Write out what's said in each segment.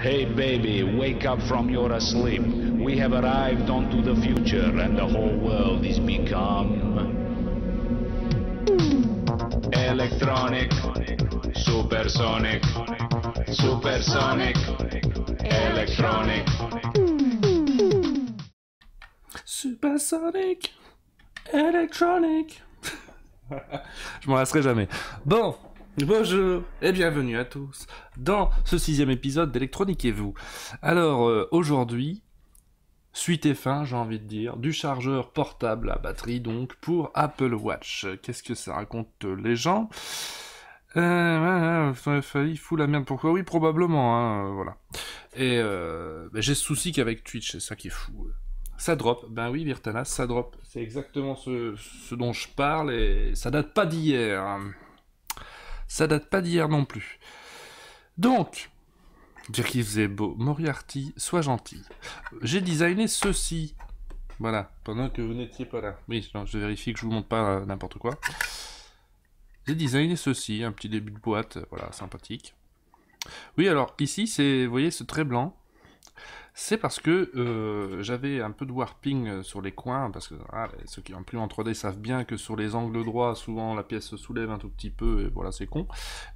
Hey baby, wake up from your sleep. We have arrived onto the future and the whole world is become electronic, supersonic, supersonic, electronic. Supersonic, electronic. Je m'en lasserai jamais. Bon, bonjour et bienvenue à tous dans ce 6e épisode d'Electroniquez-vous. Alors, aujourd'hui, suite et fin, j'ai envie de dire, du chargeur portable à batterie, donc, pour Apple Watch. Qu'est-ce que ça raconte les gens il fout la merde, pourquoi? Oui, probablement, hein, voilà. Et j'ai ce souci qu'avec Twitch, c'est ça qui est fou. Ça drop, ben oui Virtanas, ça drop. C'est exactement ce dont je parle et ça date pas d'hier. Ça date pas d'hier non plus. Donc, dire qu'il faisait beau, Moriarty, sois gentil. J'ai designé ceci. Voilà, pendant que vous n'étiez pas là. Oui, non, je vérifie que je vous montre pas n'importe quoi. J'ai designé ceci, un petit début de boîte, voilà, sympathique. Oui, alors ici, c'est, vous voyez, ce trait blanc. C'est parce que j'avais un peu de warping sur les coins, parce que ceux qui impriment en 3D savent bien que sur les angles droits, souvent la pièce se soulève un tout petit peu, et voilà, c'est con.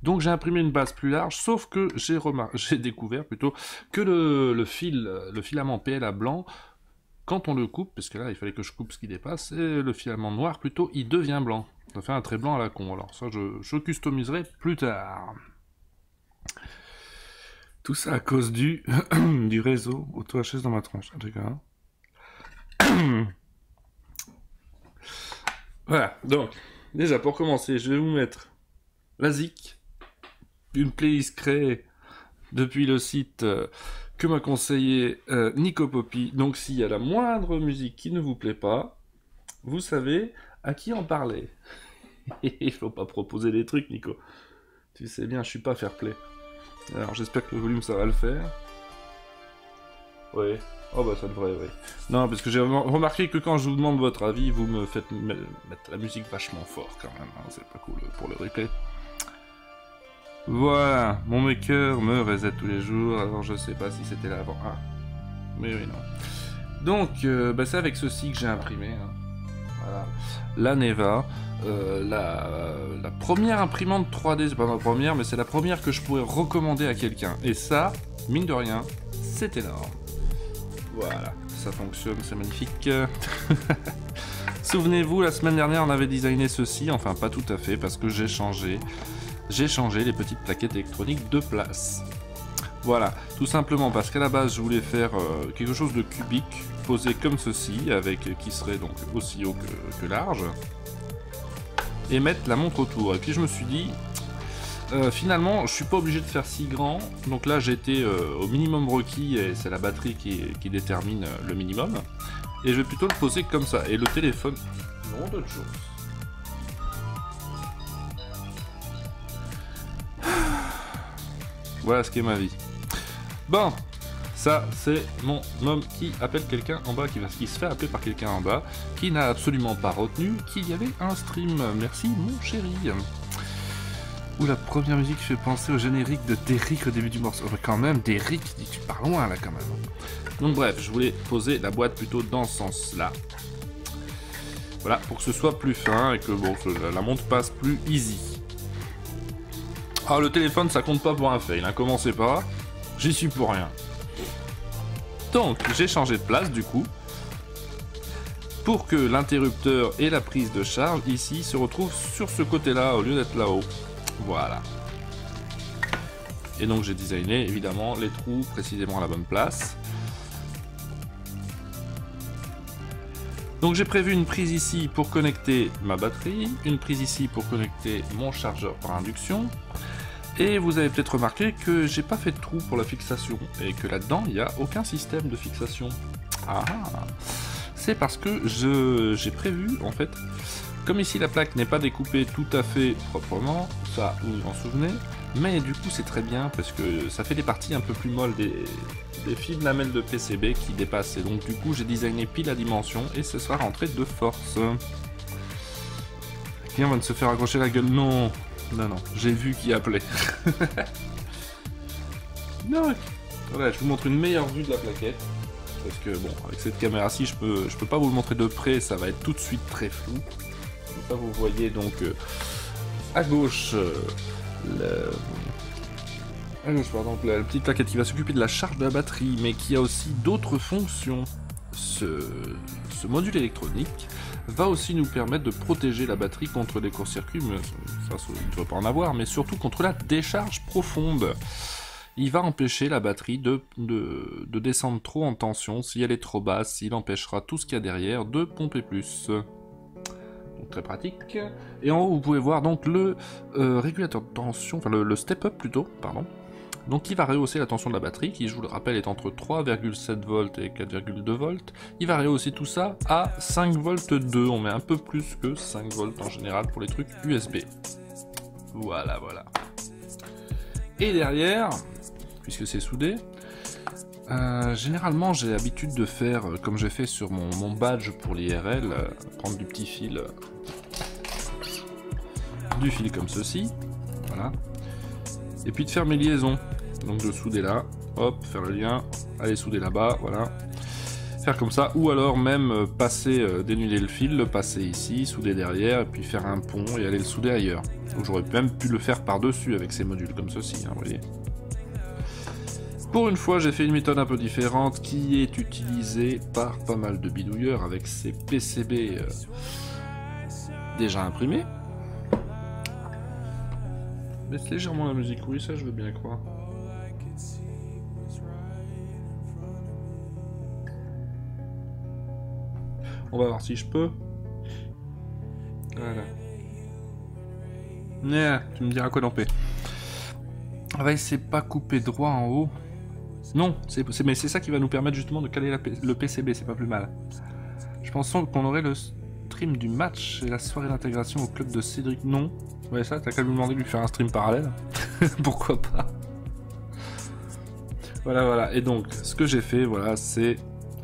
Donc j'ai imprimé une base plus large, sauf que j'ai découvert plutôt que le filament PLA blanc, quand on le coupe, parce que là il fallait que je coupe ce qui dépasse, et le filament noir plutôt, il devient blanc. Ça fait un trait blanc à la con, alors ça je customiserai plus tard. Tout ça à cause du réseau auto-HS dans ma tronche, en tout cas. Voilà, donc, déjà pour commencer, je vais vous mettre la ZIC, une playlist créée depuis le site que m'a conseillé Nico Poppy. Donc s'il y a la moindre musique qui ne vous plaît pas, vous savez à qui en parler. Il faut pas proposer des trucs, Nico. Tu sais bien, je suis pas fair play. Alors j'espère que le volume ça va le faire. Oui. Oh bah ça devrait, oui. Non, parce que j'ai remarqué que quand je vous demande votre avis, vous me faites mettre la musique vachement fort quand même. Hein. C'est pas cool pour le replay. Voilà, mon maker me reset tous les jours, alors je sais pas si c'était là avant. Ah, mais oui, non. Donc, c'est avec ceci que j'ai imprimé. Hein. Voilà. La Neva. La première imprimante 3D, c'est pas ma première, mais c'est la première que je pourrais recommander à quelqu'un. Et ça, mine de rien, c'est énorme. Voilà, ça fonctionne, c'est magnifique. Souvenez-vous, la semaine dernière, on avait designé ceci, enfin pas tout à fait, parce que j'ai changé les petites plaquettes électroniques de place. Voilà, tout simplement parce qu'à la base, je voulais faire quelque chose de cubique, posé comme ceci, avec qui serait donc aussi haut que large. Et mettre la montre autour. Et puis je me suis dit, finalement, je suis pas obligé de faire si grand. Donc là, j'étais au minimum requis et c'est la batterie qui détermine le minimum. Et je vais plutôt le poser comme ça. Et le téléphone, non d'autre chose. Voilà ce qu'est ma vie. Bon. Ça, c'est mon homme qui appelle quelqu'un en bas, qui se fait appeler par quelqu'un en bas, qui n'a absolument pas retenu qu'il y avait un stream. Merci, mon chéri. Où la première musique fait penser au générique de Derrick au début du morceau. Quand même, Derrick, tu pars loin là quand même. Donc bref, je voulais poser la boîte plutôt dans ce sens-là. Voilà, pour que ce soit plus fin et que bon, la montre passe plus easy. Alors le téléphone, ça compte pas pour un fail, hein, commencez pas, j'y suis pour rien. Donc, j'ai changé de place, du coup, pour que l'interrupteur et la prise de charge, ici, se retrouvent sur ce côté-là, au lieu d'être là-haut. Voilà. Et donc, j'ai designé, évidemment, les trous précisément à la bonne place. Donc, j'ai prévu une prise ici pour connecter ma batterie, une prise ici pour connecter mon chargeur par induction. Et vous avez peut-être remarqué que j'ai pas fait de trou pour la fixation et que là-dedans il n'y a aucun système de fixation. Ah, c'est parce que j'ai prévu en fait, comme ici la plaque n'est pas découpée tout à fait proprement, ça vous vous en souvenez, mais du coup c'est très bien parce que ça fait des parties un peu plus molles des fils de lamelles de PCB qui dépassent. Et donc du coup j'ai designé pile à dimension et ce sera rentré de force. Quelqu'un va se faire accrocher la gueule, non. Non, j'ai vu qui appelait. Non, Voilà, je vous montre une meilleure vue de la plaquette. Parce que bon, avec cette caméra-ci, je peux pas vous le montrer de près, ça va être tout de suite très flou. Comme ça, vous voyez donc à gauche la petite plaquette qui va s'occuper de la charge de la batterie, mais qui a aussi d'autres fonctions. Ce module électronique va aussi nous permettre de protéger la batterie contre les courts-circuits, mais ça il ne devrait pas en avoir, mais surtout contre la décharge profonde. Il va empêcher la batterie de descendre trop en tension. Si elle est trop basse, il empêchera tout ce qu'il y a derrière de pomper plus. Donc très pratique. Et en haut, vous pouvez voir donc le régulateur de tension, enfin le step-up plutôt, pardon. Donc il va rehausser la tension de la batterie, qui je vous le rappelle est entre 3,7 volts et 4,2 volts. Il va rehausser tout ça à 5 volts 2, on met un peu plus que 5 volts en général pour les trucs USB. Voilà, voilà. Et derrière, puisque c'est soudé, généralement j'ai l'habitude de faire, comme j'ai fait sur mon badge pour l'IRL, prendre du petit fil, du fil comme ceci, voilà, et puis de faire mes liaisons, donc de souder là, hop, faire le lien, aller souder là-bas, voilà, faire comme ça, ou alors même passer, dénuder le fil, le passer ici, souder derrière, et puis faire un pont et aller le souder ailleurs. Donc j'aurais même pu le faire par-dessus avec ces modules comme ceci, hein, vous voyez. Pour une fois, j'ai fait une méthode un peu différente qui est utilisée par pas mal de bidouilleurs avec ces PCB déjà imprimés. Baisse légèrement la musique, oui, ça je veux bien croire. On va voir si je peux. Voilà. Tu me diras quoi d'en paix. On va essayer de pas couper droit en haut. Non, mais c'est ça qui va nous permettre justement de caler le PCB, c'est pas plus mal. Je pense qu'on aurait le stream du match et la soirée d'intégration au club de Cédric. Non. Ouais, ça, t'as qu'à lui demander de lui faire un stream parallèle. Pourquoi pas. Voilà, voilà. Et donc, ce que j'ai fait, voilà, c'est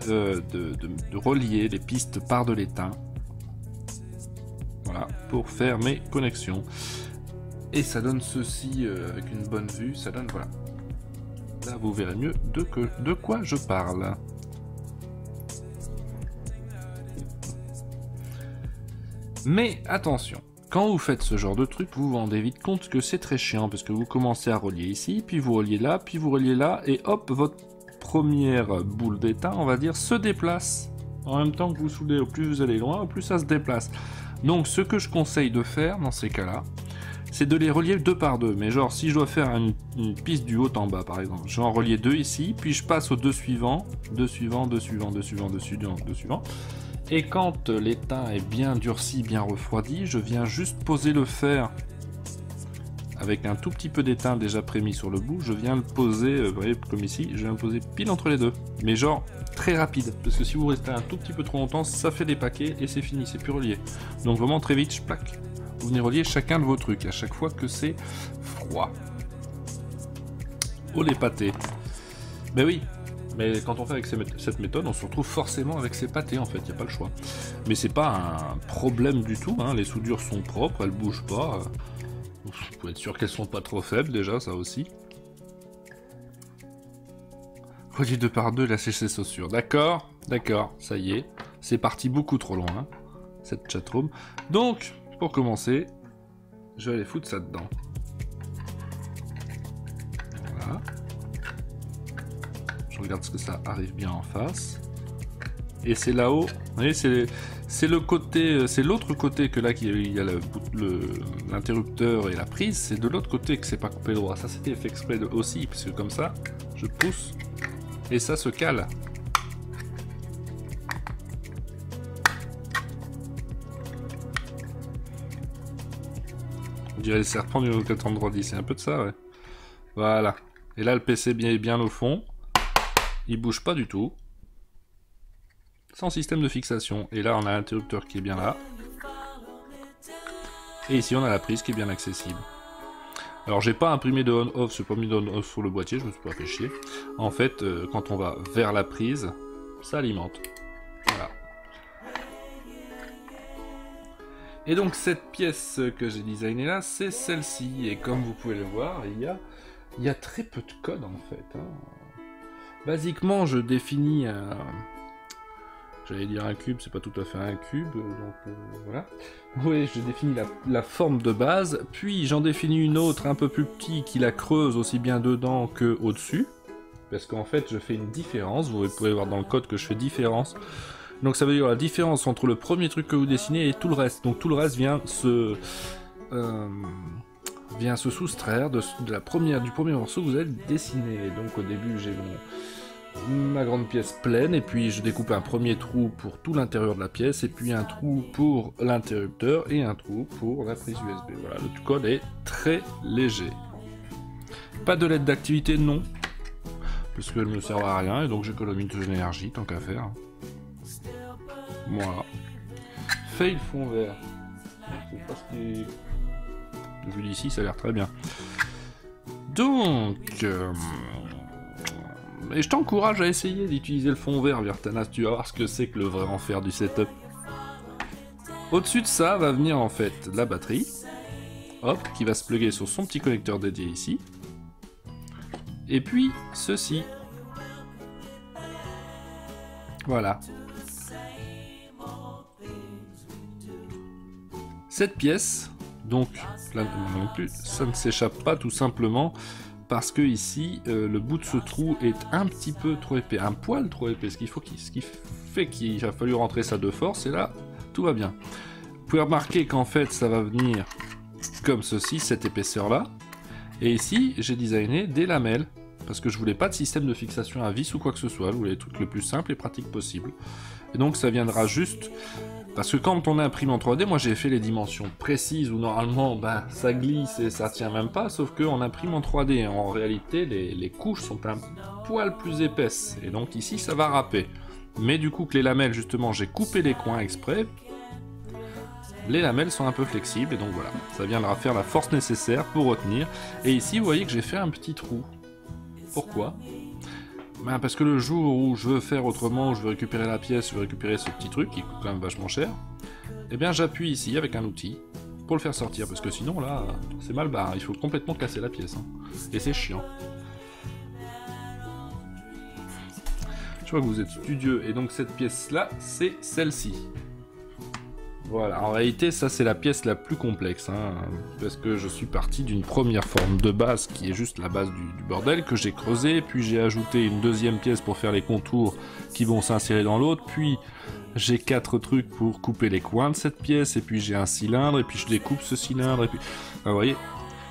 de relier les pistes par de l'étain. Voilà, pour faire mes connexions. Et ça donne ceci avec une bonne vue, ça donne, voilà. Là, vous verrez mieux de quoi je parle. Mais attention, quand vous faites ce genre de truc, vous vous rendez vite compte que c'est très chiant, parce que vous commencez à relier ici, puis vous reliez là, puis vous reliez là, et hop, votre première boule d'étain, on va dire, se déplace. En même temps que vous soudez, au plus vous allez loin, au plus ça se déplace. Donc ce que je conseille de faire dans ces cas-là, c'est de les relier deux par deux. Mais genre, si je dois faire une piste du haut en bas, par exemple, je vais en relier deux ici, puis je passe aux deux suivants, deux suivants, deux suivants, deux suivants, deux suivants, deux suivants. Et quand l'étain est bien durci, bien refroidi, je viens juste poser le fer avec un tout petit peu d'étain déjà prémis sur le bout. Je viens le poser, vous voyez, comme ici, je viens le poser pile entre les deux. Mais genre, très rapide, parce que si vous restez un tout petit peu trop longtemps, ça fait des paquets et c'est fini, c'est plus relié. Donc vraiment très vite, je plaque. Vous venez relier chacun de vos trucs à chaque fois que c'est froid. Oh les pâtés. Ben oui, mais quand on fait avec cette méthode, on se retrouve forcément avec ces pâtés en fait, il n'y a pas le choix. Mais c'est pas un problème du tout, hein. Les soudures sont propres, elles bougent pas. Vous pouvez être sûr qu'elles sont pas trop faibles déjà, ça aussi. Relier 2 par 2, la sécher chaussures. D'accord, d'accord, ça y est. C'est parti beaucoup trop loin, hein, cette chatroom. Donc, pour commencer, je vais aller foutre ça dedans. Voilà. Je regarde ce que ça arrive bien en face. Et c'est là-haut, vous voyez, c'est le côté, c'est l'autre côté que là il y a l'interrupteur et la prise, c'est de l'autre côté que c'est pas coupé droit. Ça c'était fait exprès aussi, puisque comme ça, je pousse et ça se cale. On dirait le serpent du Nokia 3310, c'est un peu de ça, ouais. Voilà. Et là, le PC est bien au fond. Il bouge pas du tout. Sans système de fixation. Et là, on a l'interrupteur qui est bien là. Et ici, on a la prise qui est bien accessible. Alors, j'ai pas imprimé de on-off, j'ai pas mis de on-off sur le boîtier, je me suis pas fait chier. En fait, quand on va vers la prise, ça alimente. Voilà. Et donc cette pièce que j'ai designée là, c'est celle-ci. Et comme vous pouvez le voir, il y a très peu de code en fait. Hein. Basiquement, je définis un... J'allais dire un cube, c'est pas tout à fait un cube, donc voilà. Oui, je définis la forme de base, puis j'en définis une autre un peu plus petite qui la creuse aussi bien dedans que au-dessus. Parce qu'en fait, je fais une différence, vous pourrez voir dans le code que je fais différence. Donc ça veut dire la différence entre le premier truc que vous dessinez et tout le reste. Donc tout le reste vient se soustraire du premier morceau que vous allez dessiner. Donc au début, j'ai ma grande pièce pleine, et puis je découpe un premier trou pour tout l'intérieur de la pièce, et puis un trou pour l'interrupteur, et un trou pour la prise USB. Voilà, le code est très léger. Pas de lettre d'activité, non, parce qu'elle me sert à rien, et donc j'économise de l'énergie, tant qu'à faire. Voilà. Fail fond vert. C'est pas ce qui est... Vu d'ici, ça a l'air très bien. Donc... Et je t'encourage à essayer d'utiliser le fond vert, Virtanas, tu vas voir ce que c'est que le vrai enfer du setup. Au-dessus de ça va venir en fait la batterie, hop, qui va se plugger sur son petit connecteur dédié ici. Et puis ceci. Voilà. Cette pièce, donc, là non plus, ça ne s'échappe pas tout simplement... Parce que ici, le bout de ce trou est un petit peu trop épais, un poil trop épais, ce qui fait qu'il a fallu rentrer ça de force, et là, tout va bien. Vous pouvez remarquer qu'en fait, ça va venir comme ceci, cette épaisseur-là. Et ici, j'ai designé des lamelles, parce que je voulais pas de système de fixation à vis ou quoi que ce soit, je voulais les trucs le plus simple et pratique possible. Et donc ça viendra juste... Parce que quand on imprime en 3D, moi j'ai fait les dimensions précises où normalement ben, ça glisse et ça tient même pas, sauf qu'on imprime en 3D. En réalité, les couches sont un poil plus épaisses, et donc ici ça va râper. Mais du coup que les lamelles, justement, j'ai coupé les coins exprès, les lamelles sont un peu flexibles, et donc voilà, ça viendra faire la force nécessaire pour retenir. Et ici, vous voyez que j'ai fait un petit trou. Pourquoi ? Ben parce que le jour où je veux faire autrement, où je veux récupérer la pièce, je veux récupérer ce petit truc qui coûte quand même vachement cher, eh bien j'appuie ici avec un outil pour le faire sortir, parce que sinon là, c'est mal barre, il faut complètement casser la pièce, hein. Et c'est chiant. Je vois que vous êtes studieux, et donc cette pièce-là, c'est celle-ci. Voilà, en réalité, ça c'est la pièce la plus complexe, hein, parce que je suis parti d'une première forme de base qui est juste la base du bordel que j'ai creusé, puis j'ai ajouté une deuxième pièce pour faire les contours qui vont s'insérer dans l'autre, puis j'ai 4 trucs pour couper les coins de cette pièce, et puis j'ai un cylindre, et puis je découpe ce cylindre, et puis... vous voyez,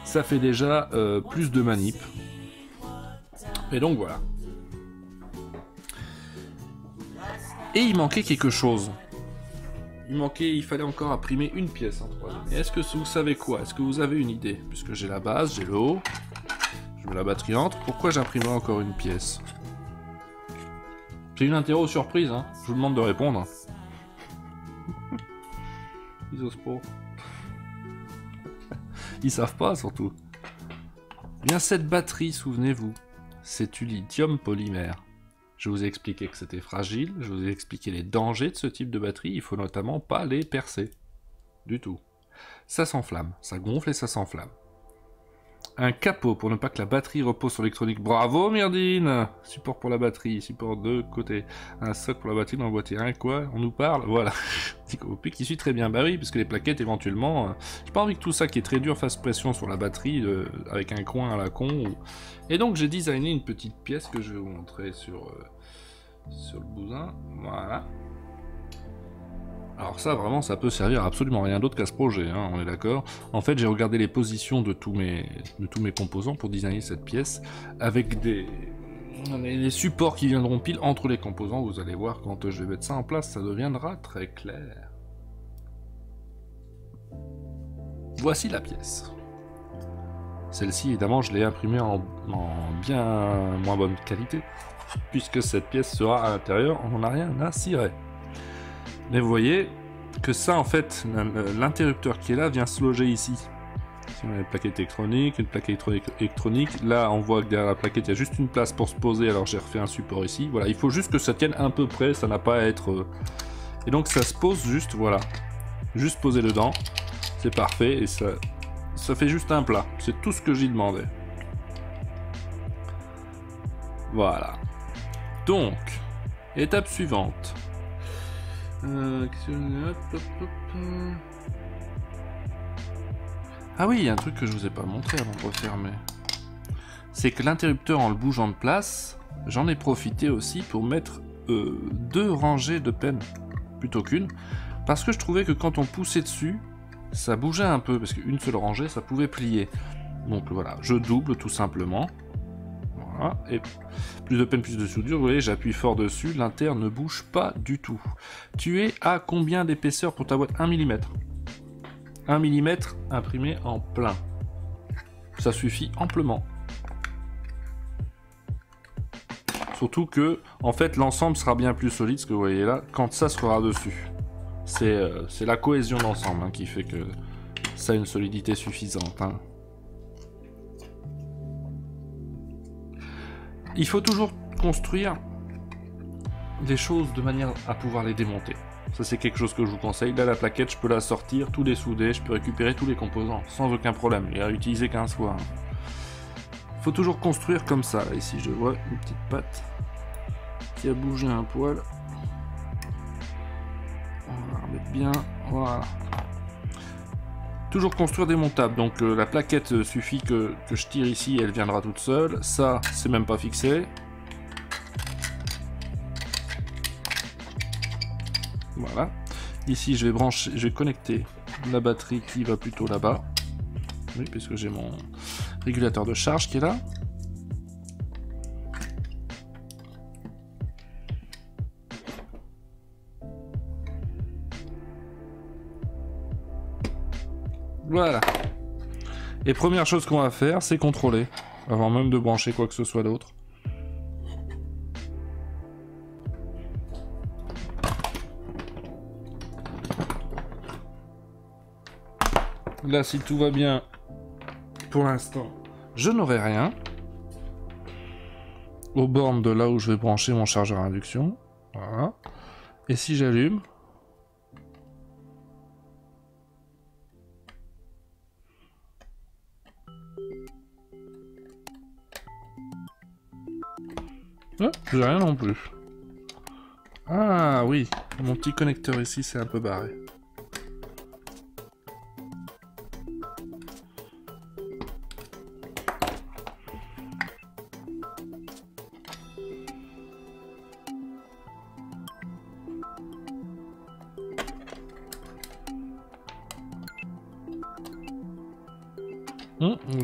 ça fait déjà plus de manip. Et donc voilà. Et il manquait quelque chose. Il fallait encore imprimer une pièce en 3D. Mais est-ce que vous savez quoi? Est-ce que vous avez une idée? Puisque j'ai la base, j'ai le haut, je mets la batterie entre, pourquoi j'imprimerai encore une pièce? C'est une interro surprise, hein. Je vous demande de répondre. Ils osent pas. Ils savent pas, surtout. Bien, cette batterie, souvenez-vous, c'est du lithium polymère. Je vous ai expliqué que c'était fragile, je vous ai expliqué les dangers de ce type de batterie, il faut notamment pas les percer. Du tout. Ça s'enflamme, ça gonfle et ça s'enflamme. Un capot pour ne pas que la batterie repose sur l'électronique. Bravo Myrdine! Support pour la batterie, support de côté. Un socle pour la batterie dans le boîtier. Hein, quoi? On nous parle? Voilà. Psychopic qui suit très bien. Bah oui, parce que les plaquettes éventuellement... j'ai pas envie que tout ça qui est très dur fasse pression sur la batterie avec un coin à la con. Et donc j'ai designé une petite pièce que je vais vous montrer sur le bousin. Voilà. Alors ça, vraiment, ça peut servir à absolument rien d'autre qu'à ce projet, hein, on est d'accord. En fait, j'ai regardé les positions de tous mes composants pour designer cette pièce, avec les supports qui viendront pile entre les composants. Vous allez voir, quand je vais mettre ça en place, ça deviendra très clair. Voici la pièce. Celle-ci, évidemment, je l'ai imprimée en bien moins bonne qualité, puisque cette pièce sera à l'intérieur, on n'en a rien à cirer. Mais vous voyez que ça, en fait, l'interrupteur qui est là vient se loger ici. Si on a une plaquette électronique, là on voit que derrière la plaquette il y a juste une place pour se poser, alors j'ai refait un support ici. Voilà, il faut juste que ça tienne à peu près, ça n'a pas à être... Et donc ça se pose juste, voilà. Juste poser dedans, c'est parfait, et ça fait juste un plat. C'est tout ce que j'y demandais. Voilà. Donc, étape suivante. Ah oui, il y a un truc que je vous ai pas montré avant de refermer. C'est que l'interrupteur, en le bougeant de place, j'en ai profité aussi pour mettre 2 rangées de pennes plutôt qu'une, parce que je trouvais que quand on poussait dessus, ça bougeait un peu, parce qu'une seule rangée, ça pouvait plier. Donc voilà, je double tout simplement. Voilà, et plus de peine, plus de soudure. Vous voyez, j'appuie fort dessus, l'inter ne bouge pas du tout. Tu es à combien d'épaisseur pour ta boîte? 1 mm. 1 mm imprimé en plein. Ça suffit amplement. Surtout que, en fait, l'ensemble sera bien plus solide, ce que vous voyez là, quand ça sera dessus. C'est la cohésion d'ensemble hein, qui fait que ça a une solidité suffisante. Hein. Il faut toujours construire des choses de manière à pouvoir les démonter. Ça c'est quelque chose que je vous conseille. Là la plaquette, je peux la sortir, tout dessouder, je peux récupérer tous les composants sans aucun problème et à utiliser qu'un fois. Il faut toujours construire comme ça. Ici je vois une petite patte qui a bougé un poil. On va remettre bien. Voilà. Toujours construire démontable. Donc la plaquette suffit que je tire ici, elle viendra toute seule. Ça, c'est même pas fixé. Voilà. Ici, je vais connecter la batterie qui va plutôt là-bas. Oui, puisque j'ai mon régulateur de charge qui est là. Voilà. Et première chose qu'on va faire, c'est contrôler, avant même de brancher quoi que ce soit d'autre. Là, si tout va bien, pour l'instant, je n'aurai rien. Aux bornes de là où je vais brancher mon chargeur à induction. Voilà. Et si j'allume... Ah, j'ai rien non plus. Ah oui, mon petit connecteur ici c'est un peu barré.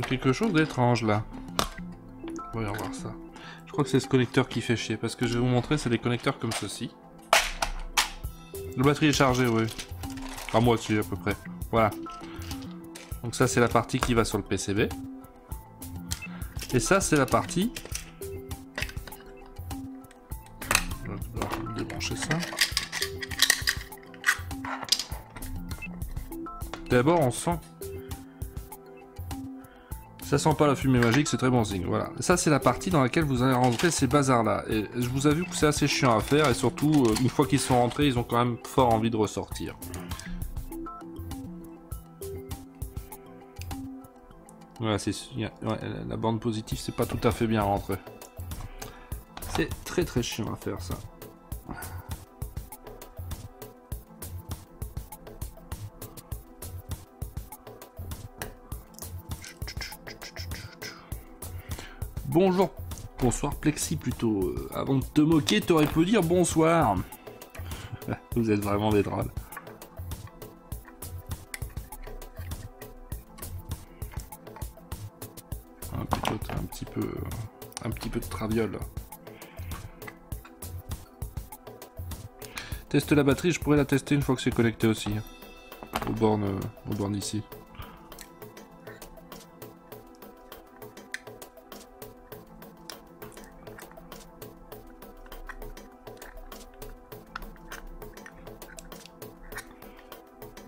Quelque chose d'étrange là. Voyons voir ça. Je crois que c'est ce connecteur qui fait chier, parce que je vais vous montrer, c'est des connecteurs comme ceci. La batterie est chargée, oui. À moitié à peu près. Voilà. Donc ça c'est la partie qui va sur le PCB. Et ça c'est la partie... Je vais devoir débrancher ça. D'abord on sent... Ça sent pas la fumée magique, c'est très bon signe, voilà. Ça c'est la partie dans laquelle vous allez rentrer ces bazars là. Et je vous ai vu que c'est assez chiant à faire, et surtout, une fois qu'ils sont rentrés, ils ont quand même fort envie de ressortir. Voilà, la bande positive, c'est pas tout à fait bien rentré. C'est très très chiant à faire ça. Bonjour, bonsoir Plexi plutôt. Avant de te moquer, t'aurais pu dire bonsoir. Vous êtes vraiment des drôles. Un petit peu de traviole. Teste la batterie, je pourrais la tester une fois que c'est connecté aussi. Aux bornes ici.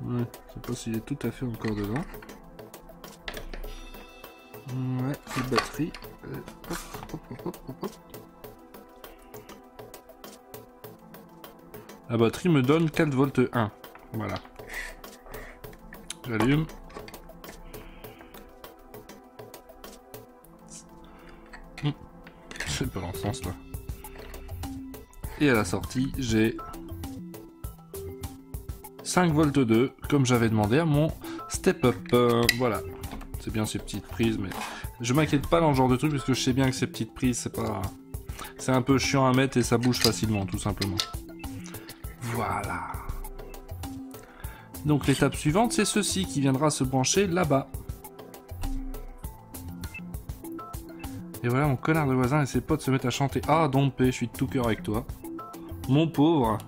Ouais, je sais pas s'il est tout à fait encore dedans. Ouais, la batterie. Hop. La batterie me donne 4 volts 1. Voilà. J'allume. C'est pas dans ce sens là. Et à la sortie, j'ai 5 volts 2, comme j'avais demandé à mon step-up. Voilà. C'est bien ces petites prises, mais je m'inquiète pas dans ce genre de truc, parce que je sais bien que ces petites prises, c'est pas... C'est un peu chiant à mettre et ça bouge facilement, tout simplement. Voilà. Donc l'étape suivante, c'est ceci qui viendra se brancher là-bas. Et voilà, mon connard de voisin et ses potes se mettent à chanter. Ah, Dompé, je suis de tout cœur avec toi. Mon pauvre.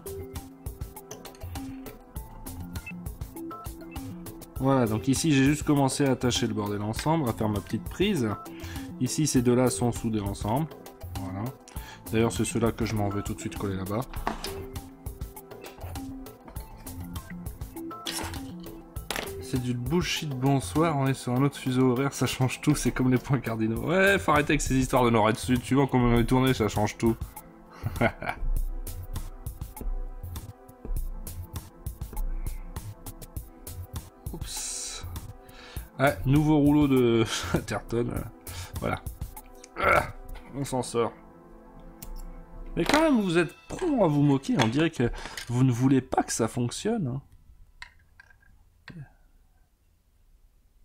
Voilà, donc ici j'ai juste commencé à attacher le bordel ensemble, à faire ma petite prise. Ici ces deux-là sont soudés ensemble. Voilà. D'ailleurs c'est ceux-là que je m'en vais tout de suite coller là-bas. C'est du bullshit, bonsoir, on est sur un autre fuseau horaire, ça change tout, c'est comme les points cardinaux. Ouais, faut arrêter avec ces histoires de nord et de sud, tu vois comment on est tourné, ça change tout. Oups. Ouais, nouveau rouleau de Chatterton, voilà. On s'en sort. Mais quand même, vous êtes prompt à vous moquer, on dirait que vous ne voulez pas que ça fonctionne. Hein.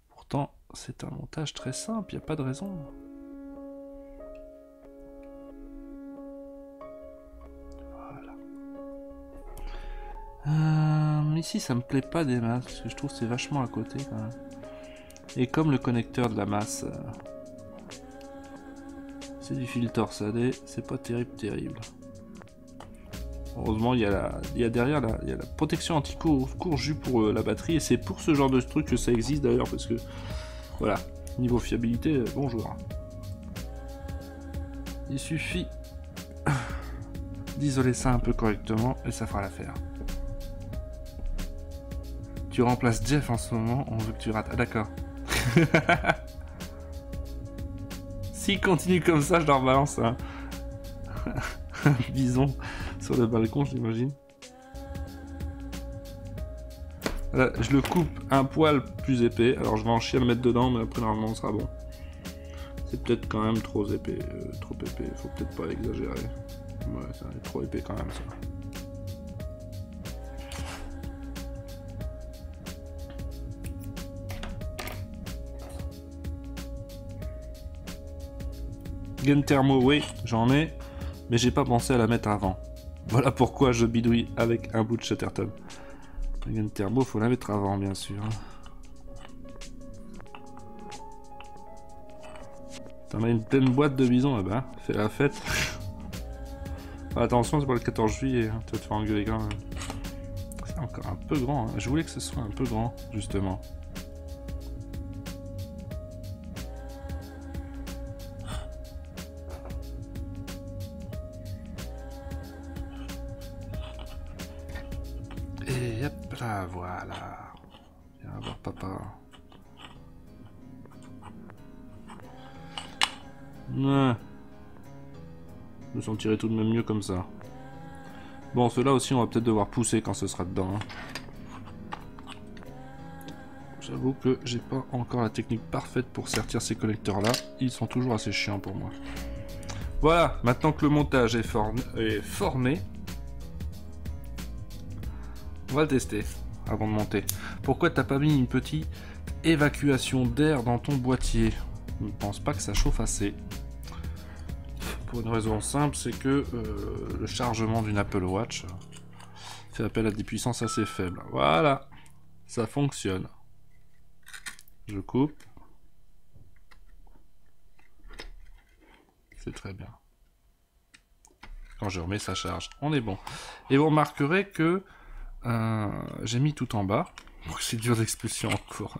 Pourtant, c'est un montage très simple, il n'y a pas de raison. Voilà. Ici, ça me plaît pas des masses, parce que je trouve que c'est vachement à côté quand même. Et comme le connecteur de la masse, c'est du fil torsadé, c'est pas terrible. Heureusement, il y a derrière il y a la protection anti-court-jus pour la batterie, et c'est pour ce genre de truc que ça existe d'ailleurs, parce que, voilà, niveau fiabilité, bonjour. Il suffit d'isoler ça un peu correctement, et ça fera l'affaire. Tu remplaces Jeff en ce moment, on veut que tu rates. Ah d'accord. S'il continue comme ça, je leur balance un bison sur le balcon, j'imagine. Là, je le coupe un poil plus épais. Alors je vais en chier à le mettre dedans, mais après normalement on sera bon. C'est peut-être quand même trop épais. Faut peut-être pas exagérer. Ouais, ça est trop épais quand même ça. Gain thermo, oui, j'en ai, mais j'ai pas pensé à la mettre avant. Voilà pourquoi je bidouille avec un bout de Chatterton. Gain thermo, faut la mettre avant, bien sûr. T'en as une pleine boîte de bison là-bas, fais la fête. Attention, c'est pas le 14 juillet, hein. Tu vas te faire engueuler quand même. C'est encore un peu grand, hein. Je voulais que ce soit un peu grand, justement. Et hop là, voilà. Viens voir papa. Ouais. Je me sentirais tout de même mieux comme ça. Bon, ceux-là aussi, on va peut-être devoir pousser quand ce sera dedans. Hein. J'avoue que j'ai pas encore la technique parfaite pour sertir ces connecteurs-là. Ils sont toujours assez chiants pour moi. Voilà, maintenant que le montage est formé, on va le tester avant de monter. Pourquoi t'as pas mis une petite évacuation d'air dans ton boîtier? Je ne pense pas que ça chauffe assez. Pour une raison simple, c'est que le chargement d'une Apple Watch fait appel à des puissances assez faibles. Voilà, ça fonctionne. Je coupe. C'est très bien. Quand je remets sa charge, on est bon. Et vous remarquerez que j'ai mis tout en bas. Procédure d'expulsion en cours.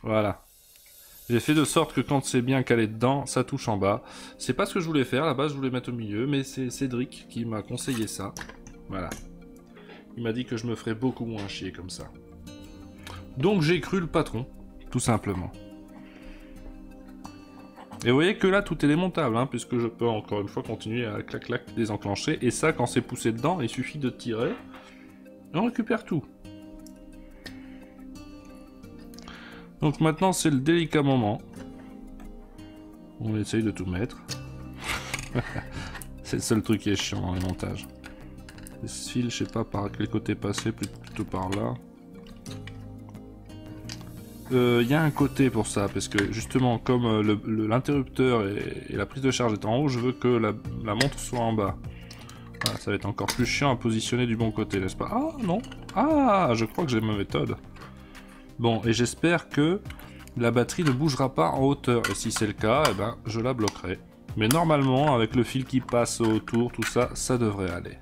Voilà. J'ai fait de sorte que quand c'est bien calé dedans, ça touche en bas. C'est pas ce que je voulais faire, à la base je voulais mettre au milieu, mais c'est Cédric qui m'a conseillé ça. Voilà. Il m'a dit que je me ferais beaucoup moins chier comme ça. Donc j'ai cru le patron, tout simplement. Et vous voyez que là tout est démontable, hein, puisque je peux encore une fois continuer à clac-clac désenclencher. Et ça, quand c'est poussé dedans, il suffit de tirer, et on récupère tout. Donc maintenant c'est le délicat moment. On essaye de tout mettre. C'est le seul truc qui est chiant dans les montages. Ce fil, je sais pas par quel côté passer, plutôt par là. Y a un côté pour ça, parce que justement, comme l'interrupteur et la prise de charge est en haut, je veux que la montre soit en bas. Voilà, ça va être encore plus chiant à positionner du bon côté, n'est-ce pas? Ah non! Ah, je crois que j'ai ma méthode. Bon, et j'espère que la batterie ne bougera pas en hauteur. Et si c'est le cas, eh ben, je la bloquerai. Mais normalement, avec le fil qui passe autour, tout ça, ça devrait aller.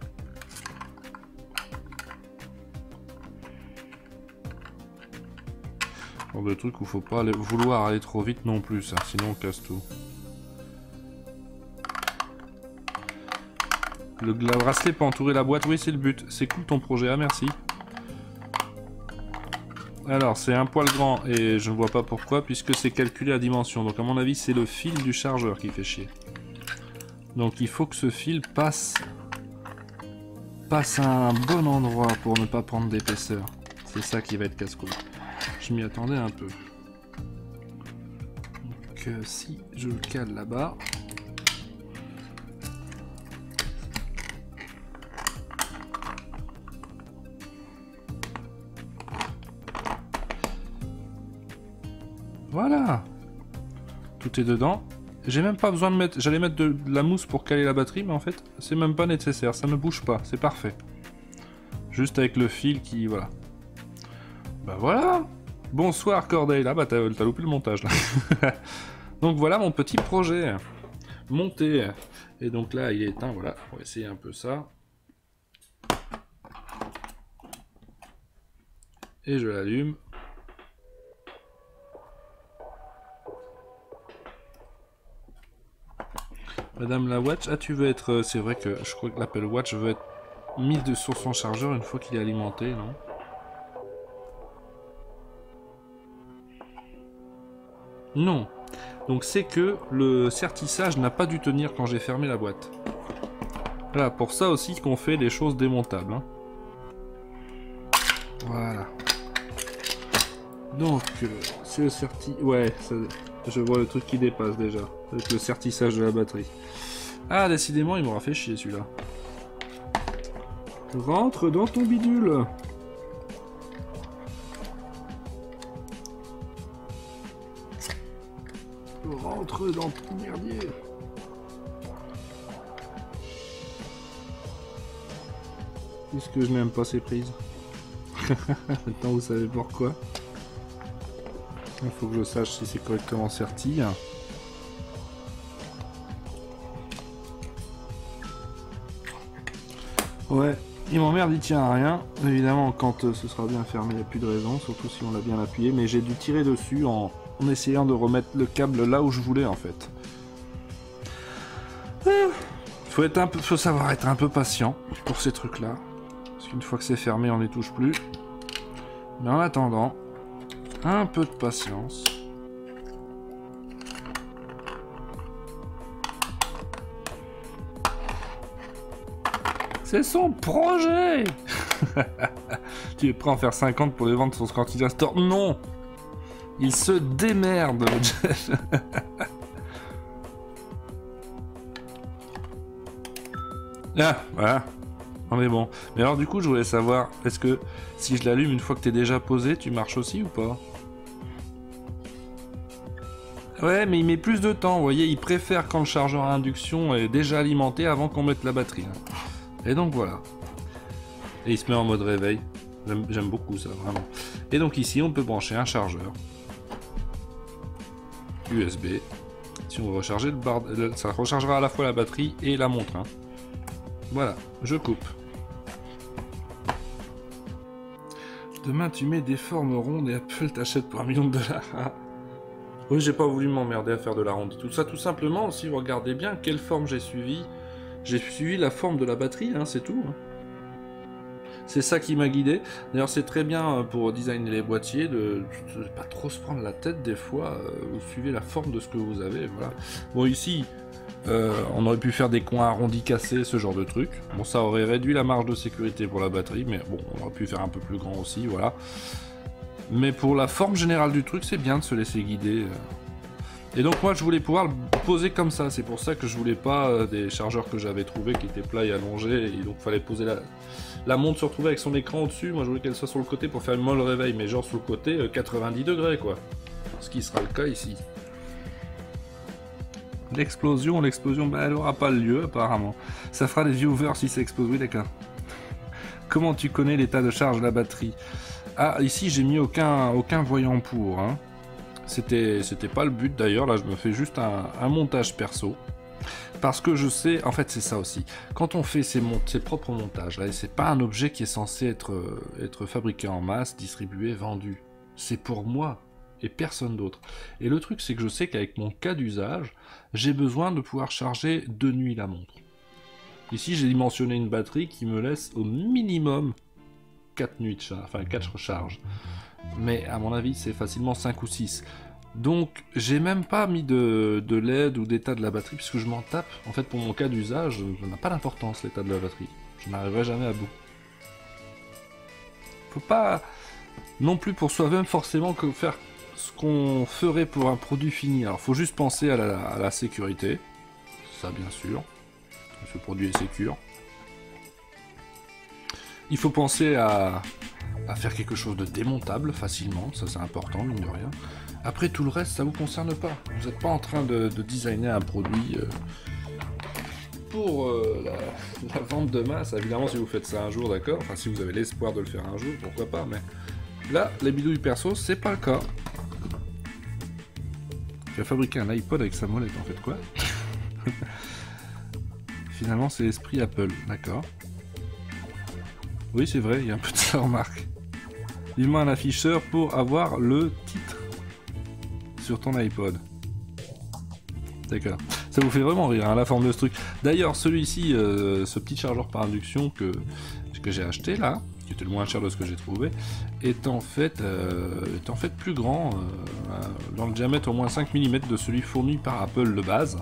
Genre de truc où faut pas vouloir aller trop vite non plus, ça, sinon on casse tout. Le bracelet peut entourer la boîte, oui c'est le but. C'est cool ton projet, ah merci. Alors c'est un poil grand et je ne vois pas pourquoi puisque c'est calculé à dimension. Donc à mon avis c'est le fil du chargeur qui fait chier. Donc il faut que ce fil passe à un bon endroit pour ne pas prendre d'épaisseur. C'est ça qui va être casse-couille. Je m'y attendais un peu. Donc si je le cale là-bas... Voilà, tout est dedans. J'ai même pas besoin de mettre... J'allais mettre de la mousse pour caler la batterie, mais en fait, c'est même pas nécessaire. Ça ne bouge pas, c'est parfait. Juste avec le fil qui... Voilà. Bah voilà. Bonsoir Corday. Là, bah t'as loupé le montage, là. Donc voilà mon petit projet. Monté. Et donc là, il est éteint, voilà. On va essayer un peu ça. Et je l'allume. Madame la Watch, ah tu veux être... c'est vrai que je crois que l'Apple Watch veut être mis sur son chargeur une fois qu'il est alimenté, non? Non. Donc c'est que le sertissage n'a pas dû tenir quand j'ai fermé la boîte. Voilà, pour ça aussi qu'on fait des choses démontables. Hein. Voilà. Donc, c'est le serti... Ouais, ça... je vois le truc qui dépasse déjà. Avec le sertissage de la batterie. Ah, décidément, il m'aura fait chier celui-là. Rentre dans ton bidule. Rentre dans ton merdier. Puisque je n'aime pas ces prises. Maintenant vous savez pourquoi. Il faut que je sache si c'est correctement serti. Ouais, il m'emmerde, il tient à rien. Évidemment, quand ce sera bien fermé, il n'y a plus de raison, surtout si on l'a bien appuyé. Mais j'ai dû tirer dessus en essayant de remettre le câble là où je voulais en fait. Faut savoir être un peu patient pour ces trucs là. Parce qu'une fois que c'est fermé, on n'y touche plus. Mais en attendant, un peu de patience. C'est son projet. Tu es prêt à en faire 50 pour les vendre sur Scantidia Store? Non. Il se démerde, le Jeff. Ah, voilà. On est bon. Mais alors du coup, je voulais savoir, est-ce que si je l'allume une fois que t'es déjà posé, tu marches aussi ou pas? Ouais, mais il met plus de temps, vous voyez, il préfère quand le chargeur à induction est déjà alimenté avant qu'on mette la batterie. Et donc voilà. Et il se met en mode réveil. J'aime beaucoup ça, vraiment. Et donc ici, on peut brancher un chargeur USB. Si on veut recharger ça rechargera à la fois la batterie et la montre. Hein. Voilà, je coupe. Demain, tu mets des formes rondes et Apple t'achète pour $1 million. Oui, j'ai pas voulu m'emmerder à faire de la ronde. Tout ça, tout simplement, si vous regardez bien quelle forme j'ai suivi. J'ai suivi la forme de la batterie, hein, c'est tout. Hein. C'est ça qui m'a guidé. D'ailleurs, c'est très bien pour designer les boîtiers de pas trop se prendre la tête des fois. Vous suivez la forme de ce que vous avez. Voilà. Bon, ici, on aurait pu faire des coins arrondis cassés, ce genre de truc. Bon, ça aurait réduit la marge de sécurité pour la batterie, mais bon, on aurait pu faire un peu plus grand aussi, voilà. Mais pour la forme générale du truc, c'est bien de se laisser guider. Et donc moi je voulais pouvoir le poser comme ça, c'est pour ça que je voulais pas des chargeurs que j'avais trouvés qui étaient plats et allongés, et donc fallait poser la montre se retrouvait avec son écran au-dessus, moi je voulais qu'elle soit sur le côté pour faire une molle réveil, mais genre sur le côté 90 degrés quoi. Ce qui sera le cas ici. L'explosion, bah, elle aura pas lieu apparemment. Ça fera des viewers si ça explose, oui d'accord. Comment tu connais l'état de charge de la batterie? Ah, ici j'ai mis aucun voyant pour, hein. C'était pas le but d'ailleurs, là je me fais juste un montage perso. Parce que je sais, en fait c'est ça aussi, quand on fait ses propres montages, là, c'est pas un objet qui est censé être fabriqué en masse, distribué, vendu. C'est pour moi et personne d'autre. Et le truc c'est que je sais qu'avec mon cas d'usage, j'ai besoin de pouvoir charger de nuit la montre. Ici j'ai dimensionné une batterie qui me laisse au minimum 4 nuits de charge, enfin 4 recharges. Mais à mon avis c'est facilement 5 ou 6. Donc j'ai même pas mis de LED ou d'état de la batterie puisque je m'en tape. En fait pour mon cas d'usage, ça n'a pas d'importance l'état de la batterie. Je n'arriverai jamais à bout. Faut pas non plus pour soi-même forcément que faire ce qu'on ferait pour un produit fini. Alors faut juste penser à la sécurité. Ça bien sûr. Ce produit est sécure. Il faut penser à faire quelque chose de démontable facilement, ça c'est important, mine de rien. Après tout le reste, ça vous concerne pas. Vous n'êtes pas en train de designer un produit pour la vente de masse. Évidemment, si vous faites ça un jour, d'accord. Enfin, si vous avez l'espoir de le faire un jour, pourquoi pas. Mais là, les bidouilles perso, c'est pas le cas. Tu as fabriqué un iPod avec sa molette, en fait quoi? Finalement, c'est l'esprit Apple, d'accord. Oui, c'est vrai, il y a un peu de ça, remarque. Vivement un afficheur pour avoir le titre sur ton iPod. D'accord. Ça vous fait vraiment rire, hein, la forme de ce truc. D'ailleurs, celui-ci, ce petit chargeur par induction que j'ai acheté là, qui était le moins cher de ce que j'ai trouvé, est en fait plus grand, dans le diamètre au moins 5 mm de celui fourni par Apple de base.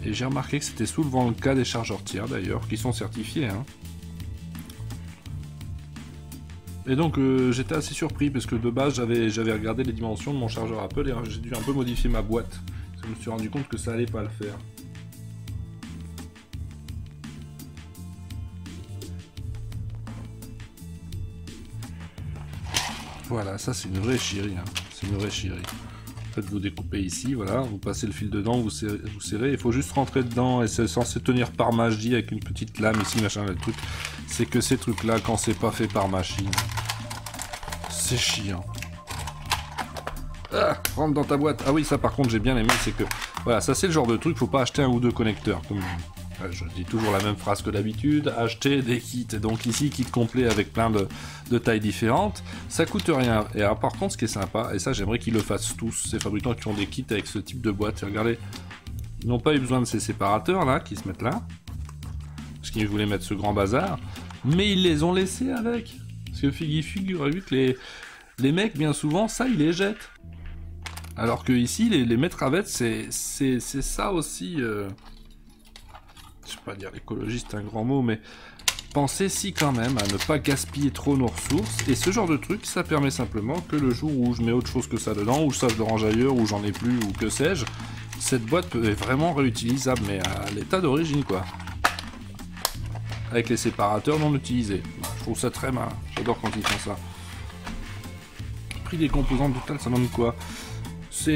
Et j'ai remarqué que c'était souvent le cas des chargeurs tiers d'ailleurs, qui sont certifiés. Hein. Et donc j'étais assez surpris parce que de base j'avais regardé les dimensions de mon chargeur Apple et j'ai dû un peu modifier ma boîte. Je me suis rendu compte que ça allait pas le faire. Voilà, ça c'est une vraie chérie. Hein. C'est une vraie chérie. En fait, vous découpez ici, voilà, vous passez le fil dedans, vous serrez, il faut juste rentrer dedans et c'est censé tenir par magie avec une petite lame ici, machin, le truc. C'est que ces trucs là, quand c'est pas fait par machine, c'est chiant. Ah, rentre dans ta boîte. Ah oui, ça par contre j'ai bien aimé, c'est que voilà, ça c'est le genre de truc, faut pas acheter un ou deux connecteurs. Comme je dis toujours la même phrase que d'habitude, acheter des kits. Donc ici, kit complet avec plein de tailles différentes, ça coûte rien. Et alors par contre, ce qui est sympa, et ça j'aimerais qu'ils le fassent tous, ces fabricants qui ont des kits avec ce type de boîte. Regardez, ils n'ont pas eu besoin de ces séparateurs là, qui se mettent là, parce qu'ils voulaient mettre ce grand bazar, mais ils les ont laissés avec. Parce que figurez-vous que les mecs, bien souvent, ça, ils les jettent. Alors que ici, les mettre avec, c'est ça aussi. Je vais pas dire l'écologiste, c'est un grand mot, mais pensez si quand même à ne pas gaspiller trop nos ressources. Et ce genre de truc, ça permet simplement que le jour où je mets autre chose que ça dedans, ou ça je le range ailleurs, ou j'en ai plus, ou que sais-je, cette boîte est vraiment réutilisable, mais à l'état d'origine, quoi. Avec les séparateurs non utilisés. Je trouve ça très malin. J'adore quand ils font ça. Prix des composants totales, ça donne quoi? C'est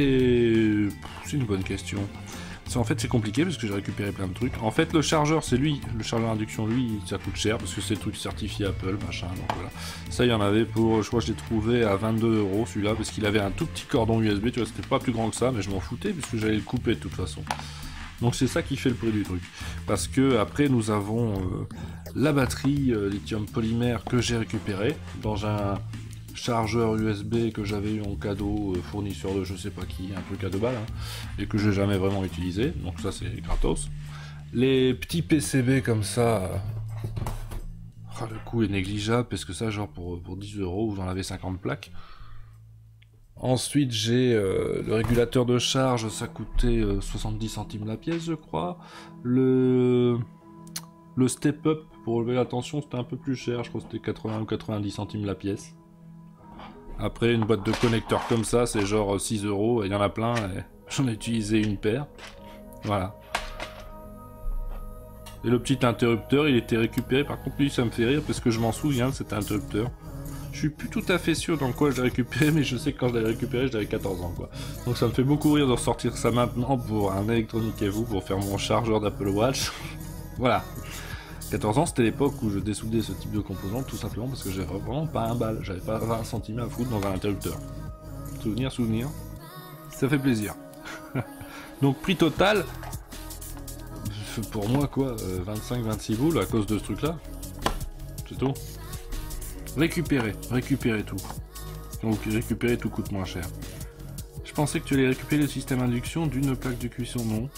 une bonne question. En fait, c'est compliqué parce que j'ai récupéré plein de trucs. En fait, le chargeur, c'est lui. Le chargeur d'induction, lui, ça coûte cher parce que c'est le truc certifié Apple, machin. Donc voilà. Ça, il y en avait pour. Je crois que je l'ai trouvé à 22 € celui-là parce qu'il avait un tout petit cordon USB. Tu vois, c'était pas plus grand que ça, mais je m'en foutais puisque j'allais le couper de toute façon. Donc c'est ça qui fait le prix du truc. Parce que après, nous avons la batterie lithium polymère que j'ai récupérée dans un chargeur USB que j'avais eu en cadeau, fournisseur de je sais pas qui, un truc à 2 balles, hein, et que j'ai jamais vraiment utilisé, donc ça c'est gratos. Les petits PCB comme ça, le coût est négligeable, parce que ça genre pour 10 €, vous en avez 50 plaques. Ensuite j'ai le régulateur de charge, ça coûtait 70 centimes la pièce je crois. Le step-up pour relever la tension c'était un peu plus cher, je crois que c'était 80 ou 90 centimes la pièce. Après, une boîte de connecteurs comme ça, c'est genre 6 €, et il y en a plein, et j'en ai utilisé une paire. Voilà. Et le petit interrupteur, il était récupéré, par contre lui ça me fait rire, parce que je m'en souviens de cet interrupteur. Je suis plus tout à fait sûr dans quoi je l'ai récupéré, mais je sais que quand je l'avais récupéré, j'avais 14 ans, quoi. Donc ça me fait beaucoup rire de ressortir ça maintenant pour un électronique et vous, pour faire mon chargeur d'Apple Watch. Voilà. 14 ans, c'était l'époque où je dessoudais ce type de composants, tout simplement parce que j'avais vraiment pas un bal, j'avais pas 20 centimes à foutre dans un interrupteur. Souvenir, ça fait plaisir. Donc prix total, pour moi quoi, 25-26 boules à cause de ce truc là, c'est tout. Récupérer tout. Donc récupérer tout coûte moins cher. Je pensais que tu allais récupérer le système induction d'une plaque de cuisson, non.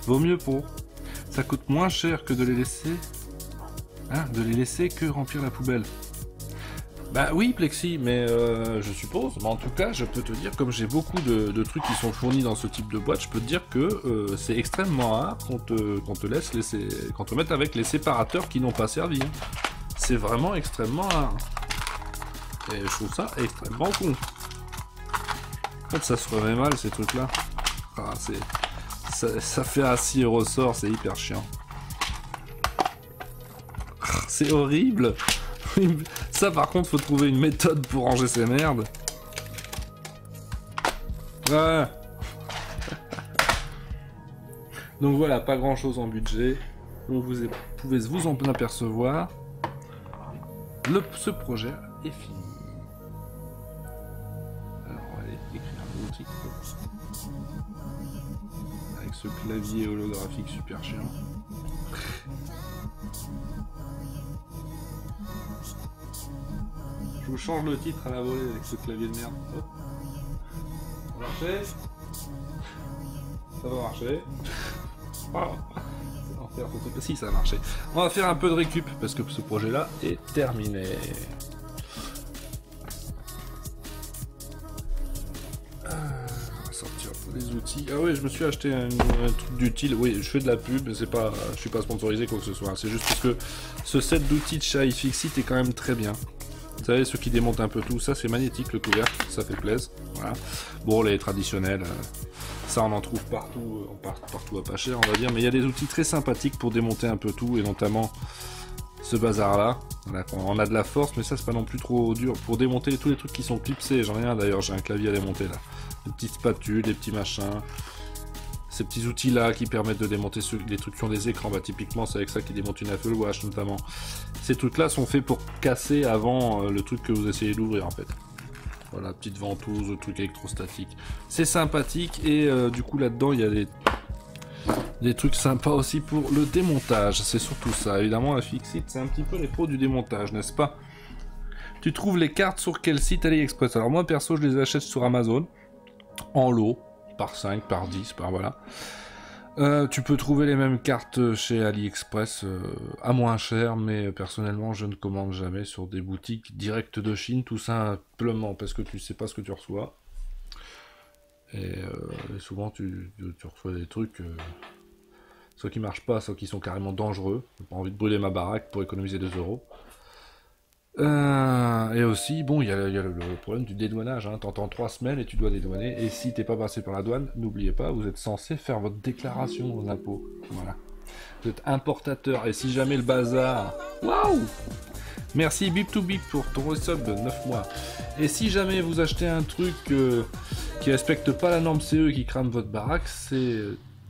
Vaut mieux pour. Ça coûte moins cher que de les laisser. Hein, de les laisser que remplir la poubelle. Bah oui, Plexi, mais je suppose. Mais en tout cas, je peux te dire, comme j'ai beaucoup de trucs qui sont fournis dans ce type de boîte, je peux te dire que c'est extrêmement rare qu'on te laisse laisser, qu'on te mette avec les séparateurs qui n'ont pas servi. Hein. C'est vraiment extrêmement rare. Et je trouve ça extrêmement con. En fait, ça se remet mal ces trucs-là. Ah, ça fait assis au ressort, c'est hyper chiant. C'est horrible. Ça par contre faut trouver une méthode pour ranger ces merdes. Ouais. Donc voilà, pas grand chose en budget. Donc vous pouvez vous en apercevoir. Ce projet est fini. Alors on va aller écrire un outil. Avec ce clavier holographique super chiant. Je vous change le titre à la volée avec ce clavier de merde. Hop. Ça va marcher. Ça va marcher. Oh. Si, ça a marché. On va faire un peu de récup parce que ce projet-là est terminé. On va sortir les outils. Ah oui, je me suis acheté un truc d'utile. Oui, je fais de la pub, mais c'est pas, je suis pas sponsorisé quoi que ce soit. C'est juste parce que ce set d'outils de chez iFixit est quand même très bien. Vous savez, ceux qui démontent un peu tout, ça c'est magnétique le couvercle, ça fait plaisir. Voilà. Bon, les traditionnels, ça on en trouve partout, partout à pas cher on va dire, mais il y a des outils très sympathiques pour démonter un peu tout, et notamment ce bazar là. Voilà, on a de la force, mais ça c'est pas non plus trop dur pour démonter tous les trucs qui sont clipsés. J'en ai un d'ailleurs, j'ai un clavier à démonter là. Des petites spatules, des petits machins. Ces petits outils là qui permettent de démonter les trucs qui ont des écrans, bah typiquement c'est avec ça qu'ils démontent une Apple Watch notamment. Ces trucs là sont faits pour casser avant le truc que vous essayez d'ouvrir en fait. Voilà, petite ventouse, le truc électrostatique. C'est sympathique et du coup là-dedans il y a des trucs sympas aussi pour le démontage. C'est surtout ça, évidemment iFixit c'est un petit peu les pros du démontage, n'est-ce pas? Tu trouves les cartes sur quel site AliExpress? Alors moi perso je les achète sur Amazon, en lot. Par 5, par 10, par voilà. Tu peux trouver les mêmes cartes chez AliExpress à moins cher, mais personnellement je ne commande jamais sur des boutiques directes de Chine, tout simplement parce que tu sais pas ce que tu reçois. Et souvent tu reçois des trucs soit qui marchent pas, soit qui sont carrément dangereux. J'ai pas envie de brûler ma baraque pour économiser 2 €. Et aussi, bon, il y a le problème du dédouanage, hein. T'entends 3 semaines et tu dois dédouaner, et si t'es pas passé par la douane, n'oubliez pas, vous êtes censé faire votre déclaration aux impôts, voilà. Vous êtes importateur, et si jamais le bazar... Waouh! Merci Bip2Bip pour ton resub de 9 mois. Et si jamais vous achetez un truc qui respecte pas la norme CE et qui crame votre baraque, c'est...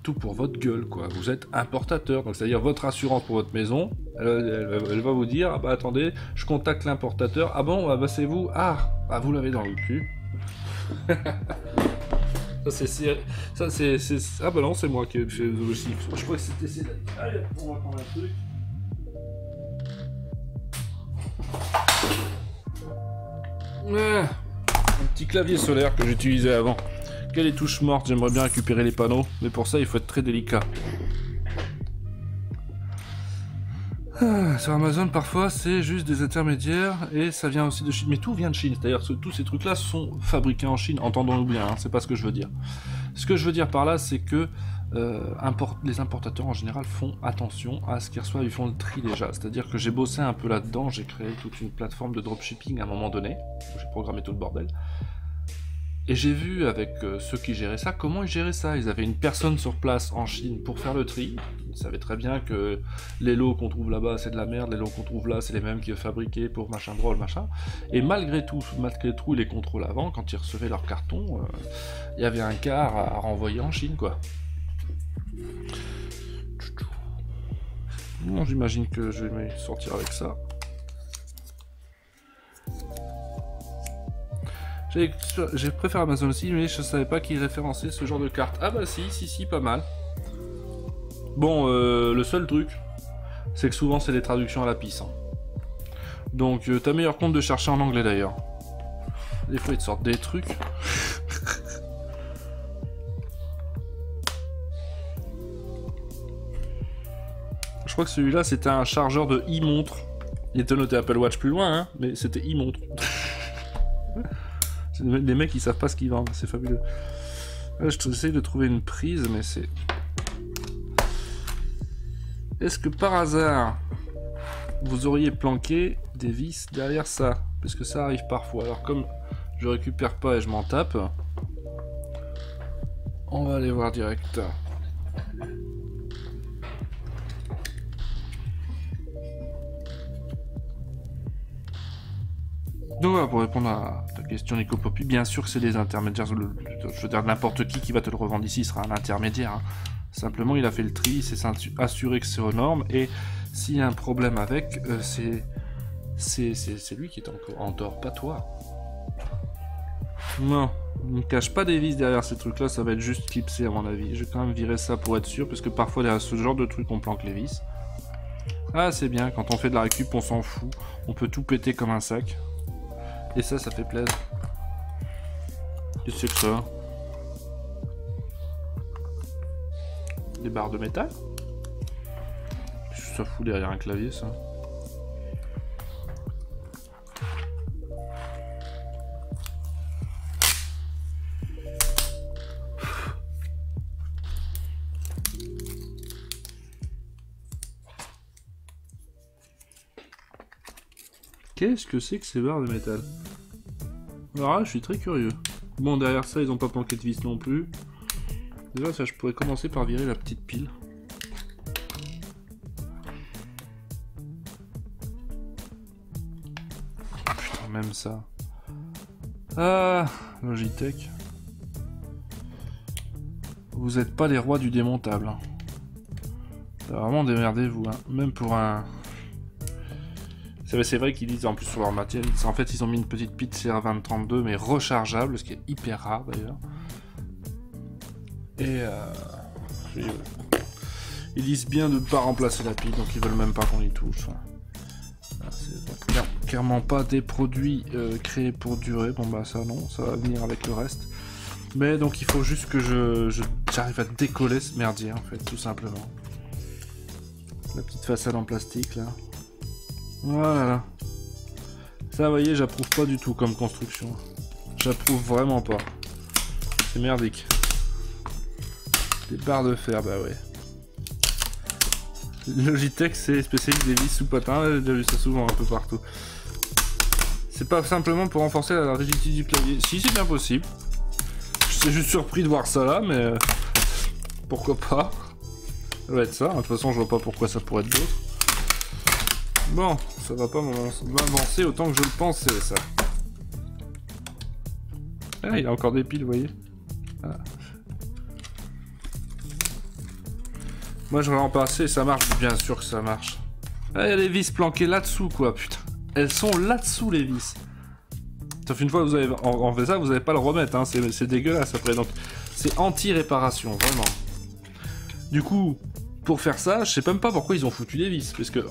tout pour votre gueule quoi, vous êtes importateur, donc c'est à dire votre assurance pour votre maison, elle va vous dire, ah bah attendez, je contacte l'importateur, ah bon, ah bah c'est vous, ah vous l'avez dans le cul. ça c'est, ah bah non c'est moi qui ai fait aussi, je crois que c'était ça. Allez, on va prendre un truc. Un petit clavier solaire que j'utilisais avant. Quelle est touche morte, j'aimerais bien récupérer les panneaux, mais pour ça il faut être très délicat. Sur Amazon parfois c'est juste des intermédiaires et ça vient aussi de Chine, mais tout vient de Chine, c'est-à-dire que tous ces trucs là sont fabriqués en Chine, entendons-nous bien, hein, c'est pas ce que je veux dire. Ce que je veux dire par là c'est que les importateurs en général font attention à ce qu'ils reçoivent, ils font le tri déjà. C'est-à-dire que j'ai bossé un peu là-dedans, j'ai créé toute une plateforme de dropshipping à un moment donné, où j'ai programmé tout le bordel. Et j'ai vu avec ceux qui géraient ça, comment ils géraient ça. Ils avaient une personne sur place en Chine pour faire le tri. Ils savaient très bien que les lots qu'on trouve là-bas c'est de la merde, les lots qu'on trouve là c'est les mêmes qui sont fabriqués pour machin drôle, machin. Et malgré tout les contrôles avant, quand ils recevaient leur carton, il y avait un quart à renvoyer en Chine, quoi. Bon, j'imagine que je vais me sortir avec ça. J'ai préféré Amazon aussi, mais je savais pas qu'ils référençaient ce genre de carte. Ah bah si, pas mal. Bon, le seul truc, c'est que souvent c'est des traductions à la pisse. Hein. Donc t'as meilleur compte de chercher en anglais d'ailleurs. Des fois ils te sortent des trucs. Je crois que celui-là c'était un chargeur de e-montre. Il était noté Apple Watch plus loin, hein, mais c'était e-montre. Les mecs ils savent pas ce qu'ils vendent, c'est fabuleux. Là, j'essaie de trouver une prise, mais c'est... Est-ce que par hasard, vous auriez planqué des vis derrière ça? Parce que ça arrive parfois. Alors comme je récupère pas et je m'en tape, on va aller voir direct. Donc voilà, pour répondre à ta question Nico Poppy, bien sûr que c'est des intermédiaires, je veux dire n'importe qui va te le revendre ici sera un intermédiaire. Hein. Simplement il a fait le tri, il s'est assuré que c'est aux normes, et s'il y a un problème avec, c'est lui qui est en tort, pas toi. Non, ne cache pas des vis derrière ces trucs là, ça va être juste clipsé à mon avis. Je vais quand même virer ça pour être sûr, parce que parfois derrière ce genre de truc on planque les vis. Ah c'est bien, quand on fait de la récup on s'en fout, on peut tout péter comme un sac. Et ça fait plaisir. Qu'est-ce que c'est que ça? Des barres de métal? Qu'est-ce que ça fout derrière un clavier, ça? Qu'est-ce que c'est que ces barres de métal? Alors là, je suis très curieux. Bon, derrière ça, ils ont pas planqué de vis non plus. Déjà, ça, je pourrais commencer par virer la petite pile. Putain, même ça. Ah, Logitech. Vous êtes pas les rois du démontable. Hein. Vraiment, démerdez-vous. Hein. Même pour un... C'est vrai qu'ils disent en plus sur leur matière, en fait ils ont mis une petite pile CR2032 mais rechargeable, ce qui est hyper rare d'ailleurs. Et ils disent bien de ne pas remplacer la pile, donc ils veulent même pas qu'on y touche. C'est clairement pas des produits créés pour durer, bon bah ça non, ça va venir avec le reste. Mais donc il faut juste que j'arrive à décoller ce merdier en fait, tout simplement. La petite façade en plastique là. Voilà. Ça, vous voyez, j'approuve pas du tout comme construction. J'approuve vraiment pas. C'est merdique. Des barres de fer, bah ouais. Logitech, c'est spécialiste des vis sous patin. J'ai déjà vu ça souvent un peu partout. C'est pas simplement pour renforcer la rigidité du clavier. Si, c'est bien possible. Je suis juste surpris de voir ça là, mais... pourquoi pas? Ça va être ça. De toute façon, je vois pas pourquoi ça pourrait être d'autre. Bon, ça va pas m'avancer autant que je le pensais, ça. Ah, il y a encore des piles, vous voyez. Ah. Moi, je vais en passer, ça marche, bien sûr que ça marche. Ah, il y a les vis planquées là-dessous, quoi, putain. Elles sont là-dessous, les vis. Sauf une fois que vous avez en fait ça, vous n'allez pas le remettre, hein. C'est dégueulasse après. Donc, c'est anti-réparation, vraiment. Du coup... Pour faire ça, je sais même pas pourquoi ils ont foutu des vis, parce que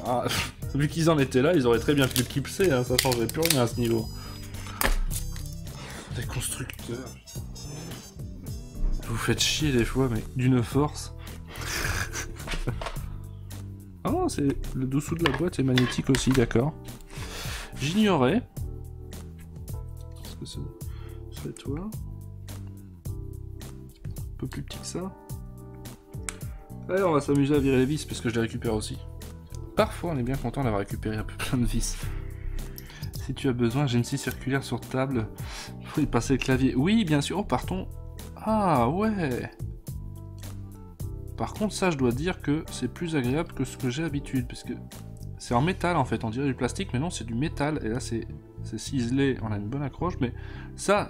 vu qu'ils en étaient là, ils auraient très bien pu le clipser, hein, ça changerait plus rien à ce niveau. Des constructeurs. Vous faites chier des fois, mais d'une force. Oh, c'est le dessous de la boîte est magnétique aussi, d'accord. J'ignorais. Est-ce que ça serait toi? Un peu plus petit que ça. Allez, on va s'amuser à virer les vis parce que je les récupère aussi. Parfois, on est bien content d'avoir récupéré un peu plein de vis. Si tu as besoin, j'ai une scie circulaire sur table. Il faut y passer le clavier. Oui, bien sûr. Oh, partons. Ah, ouais. Par contre, ça, je dois dire que c'est plus agréable que ce que j'ai l'habitude. Parce que c'est en métal, en fait. On dirait du plastique, mais non, c'est du métal. Et là, c'est ciselé. On a une bonne accroche. Mais ça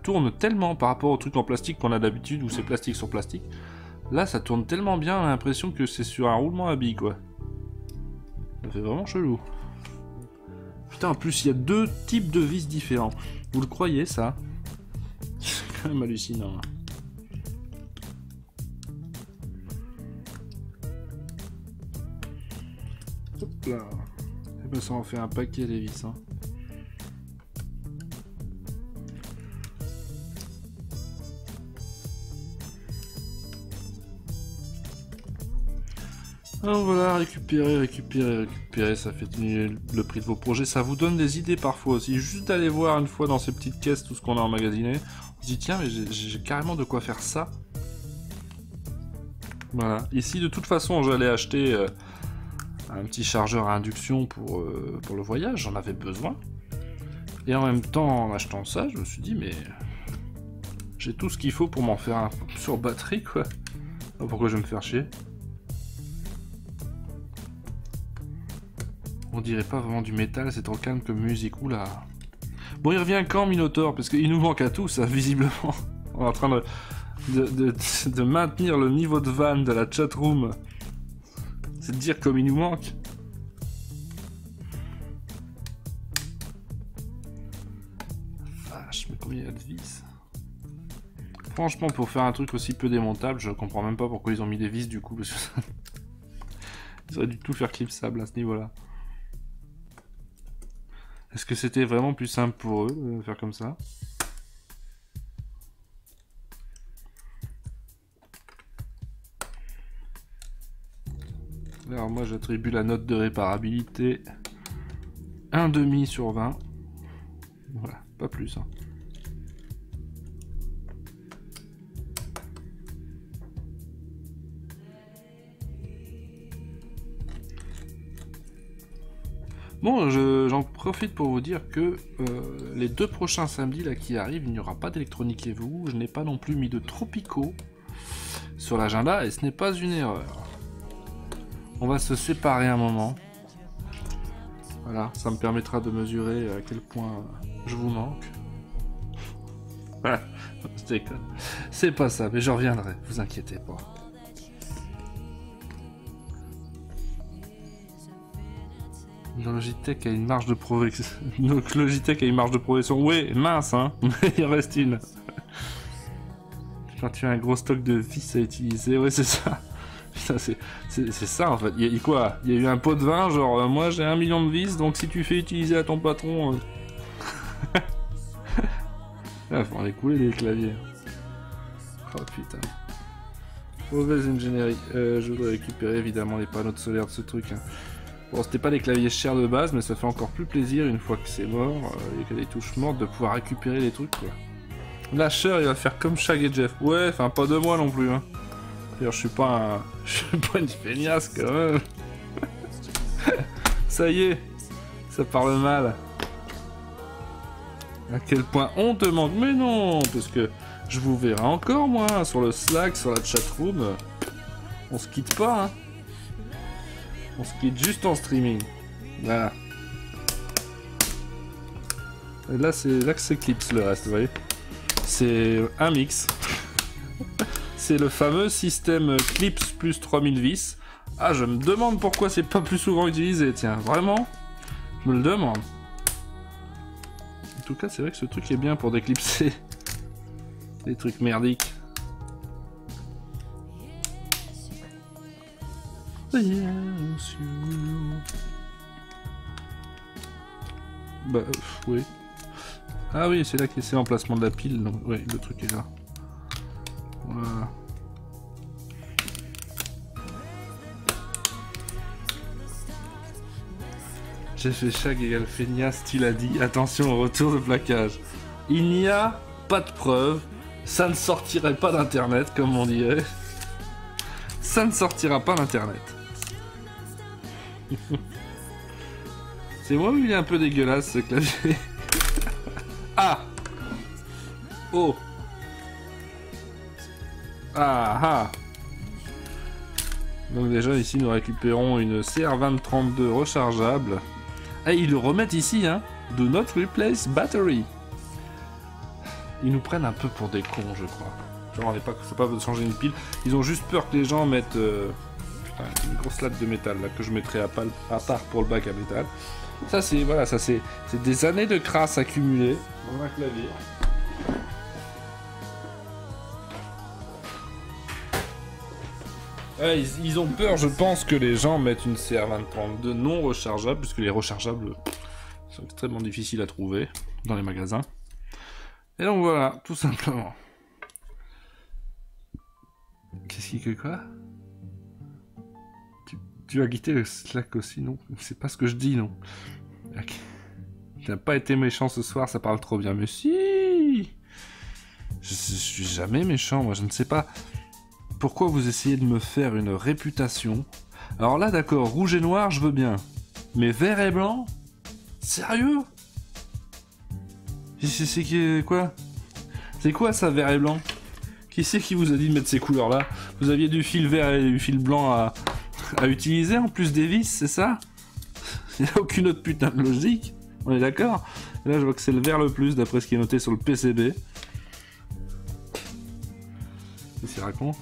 tourne tellement par rapport au truc en plastique qu'on a d'habitude, où c'est plastique sur plastique. Là, ça tourne tellement bien, on a l'impression que c'est sur un roulement à billes, quoi. Ça fait vraiment chelou. Putain, en plus, il y a 2 types de vis différents. Vous le croyez, ça? C'est quand même hallucinant. Hop là. Et ben, ça en fait un paquet, les vis, hein. Alors voilà, récupérer, ça fait diminuer le prix de vos projets, ça vous donne des idées parfois aussi, juste d'aller voir une fois dans ces petites caisses tout ce qu'on a emmagasiné, on se dit tiens mais j'ai carrément de quoi faire ça. Voilà, ici de toute façon j'allais acheter un petit chargeur à induction pour le voyage, j'en avais besoin, et en même temps en achetant ça je me suis dit mais j'ai tout ce qu'il faut pour m'en faire un sur batterie quoi, alors pourquoi je vais me faire chier? On dirait pas vraiment du métal, c'est trop calme comme musique, oula. Bon, il revient quand, Minotaur? Parce qu'il nous manque à tous, ça, visiblement. On est en train de maintenir le niveau de vanne de la chatroom. C'est de dire comme il nous manque. Vache, mais combien il y a de vis? Franchement, pour faire un truc aussi peu démontable, je comprends même pas pourquoi ils ont mis des vis, du coup, parce que ils auraient dû tout faire clipsable à ce niveau-là. Est-ce que c'était vraiment plus simple pour eux de faire comme ça? Alors moi j'attribue la note de réparabilité 1,5 sur 20. Voilà, pas plus. Hein. Bon, j'en profite pour vous dire que les 2 prochains samedis là qui arrivent, il n'y aura pas d'électronique et vous. Je n'ai pas non plus mis de Tropico sur l'agenda et ce n'est pas une erreur. On va se séparer un moment. Voilà, ça me permettra de mesurer à quel point je vous manque. Je déconne. C'est pas ça, mais je reviendrai, vous inquiétez pas. Logitech a une marge de progression. Donc Logitech a une marge de progression. Ouais, mince, hein. Mais il reste une. Quand tu as un gros stock de vis à utiliser, ouais, c'est ça. Putain, c'est ça en fait. Il y a quoi? Il y a eu un pot de vin, genre moi j'ai 1 million de vis, donc si tu fais utiliser à ton patron. Ah, faut en écouler des claviers. Oh putain. Mauvaise ingénierie. Je voudrais récupérer évidemment les panneaux de solaire de ce truc. Hein. Bon, c'était pas des claviers chers de base, mais ça fait encore plus plaisir une fois que c'est mort et qu'il y a des touches mortes de pouvoir récupérer les trucs quoi. Lâcheur, il va faire comme Shag et Jeff. Ouais, enfin pas de moi non plus. Hein. D'ailleurs, je suis pas une feignasse quand même. Ça y est, ça parle mal. À quel point on te manque. Mais non, parce que je vous verrai encore moi sur le Slack, sur la chatroom. On se quitte pas. Hein. On se quitte juste en streaming. Voilà. Et là, c'est là que s'éclipse le reste, vous voyez. C'est un mix. C'est le fameux système Clips plus 3000 vis. Ah, je me demande pourquoi c'est pas plus souvent utilisé, tiens. Vraiment, je me le demande. En tout cas, c'est vrai que ce truc est bien pour déclipser des trucs merdiques. Bah, oui. Ah oui, c'est là que c'est l'emplacement de la pile, donc oui, le truc est là. Voilà. J'ai fait Shag égale feignasse, il a dit. Attention au retour de plaquage. Il n'y a pas de preuve. Ça ne sortirait pas d'internet, comme on dirait. ça ne sortira pas d'internet. C'est moi ou il est un peu dégueulasse ce clavier? Ah! Oh! Ah ah! Donc déjà ici nous récupérons une CR2032 rechargeable. Ah, ils le remettent ici, hein? Do not replace battery. Ils nous prennent un peu pour des cons, je crois. Genre, c'est pas de changer une pile. Ils ont juste peur que les gens mettent putain, une grosse latte de métal là que je mettrai à part pour le bac à métal. Ça c'est voilà, ça c'est des années de crasse accumulées dans un clavier. Ouais, ils ont peur, je pense, que les gens mettent une CR2032 non rechargeable, puisque les rechargeables sont extrêmement difficiles à trouver dans les magasins. Et donc voilà, tout simplement. Qu'est-ce qui que quoi? Tu as quitté le Slack aussi, non? C'est pas ce que je dis, non? Okay. Tu n'as pas été méchant ce soir, ça parle trop bien. Mais si! Je suis jamais méchant, moi, je ne sais pas. Pourquoi vous essayez de me faire une réputation? Alors là, d'accord, rouge et noir, je veux bien. Mais vert et blanc? Sérieux? C'est quoi? C'est quoi ça, vert et blanc? Qui c'est qui vous a dit de mettre ces couleurs-là? Vous aviez du fil vert et du fil blanc à utiliser en plus des vis, c'est ça? Il n'y a aucune autre putain de logique. On est d'accord? Là, je vois que c'est le vert le plus, d'après ce qui est noté sur le PCB. Qu'est-ce qu'il raconte?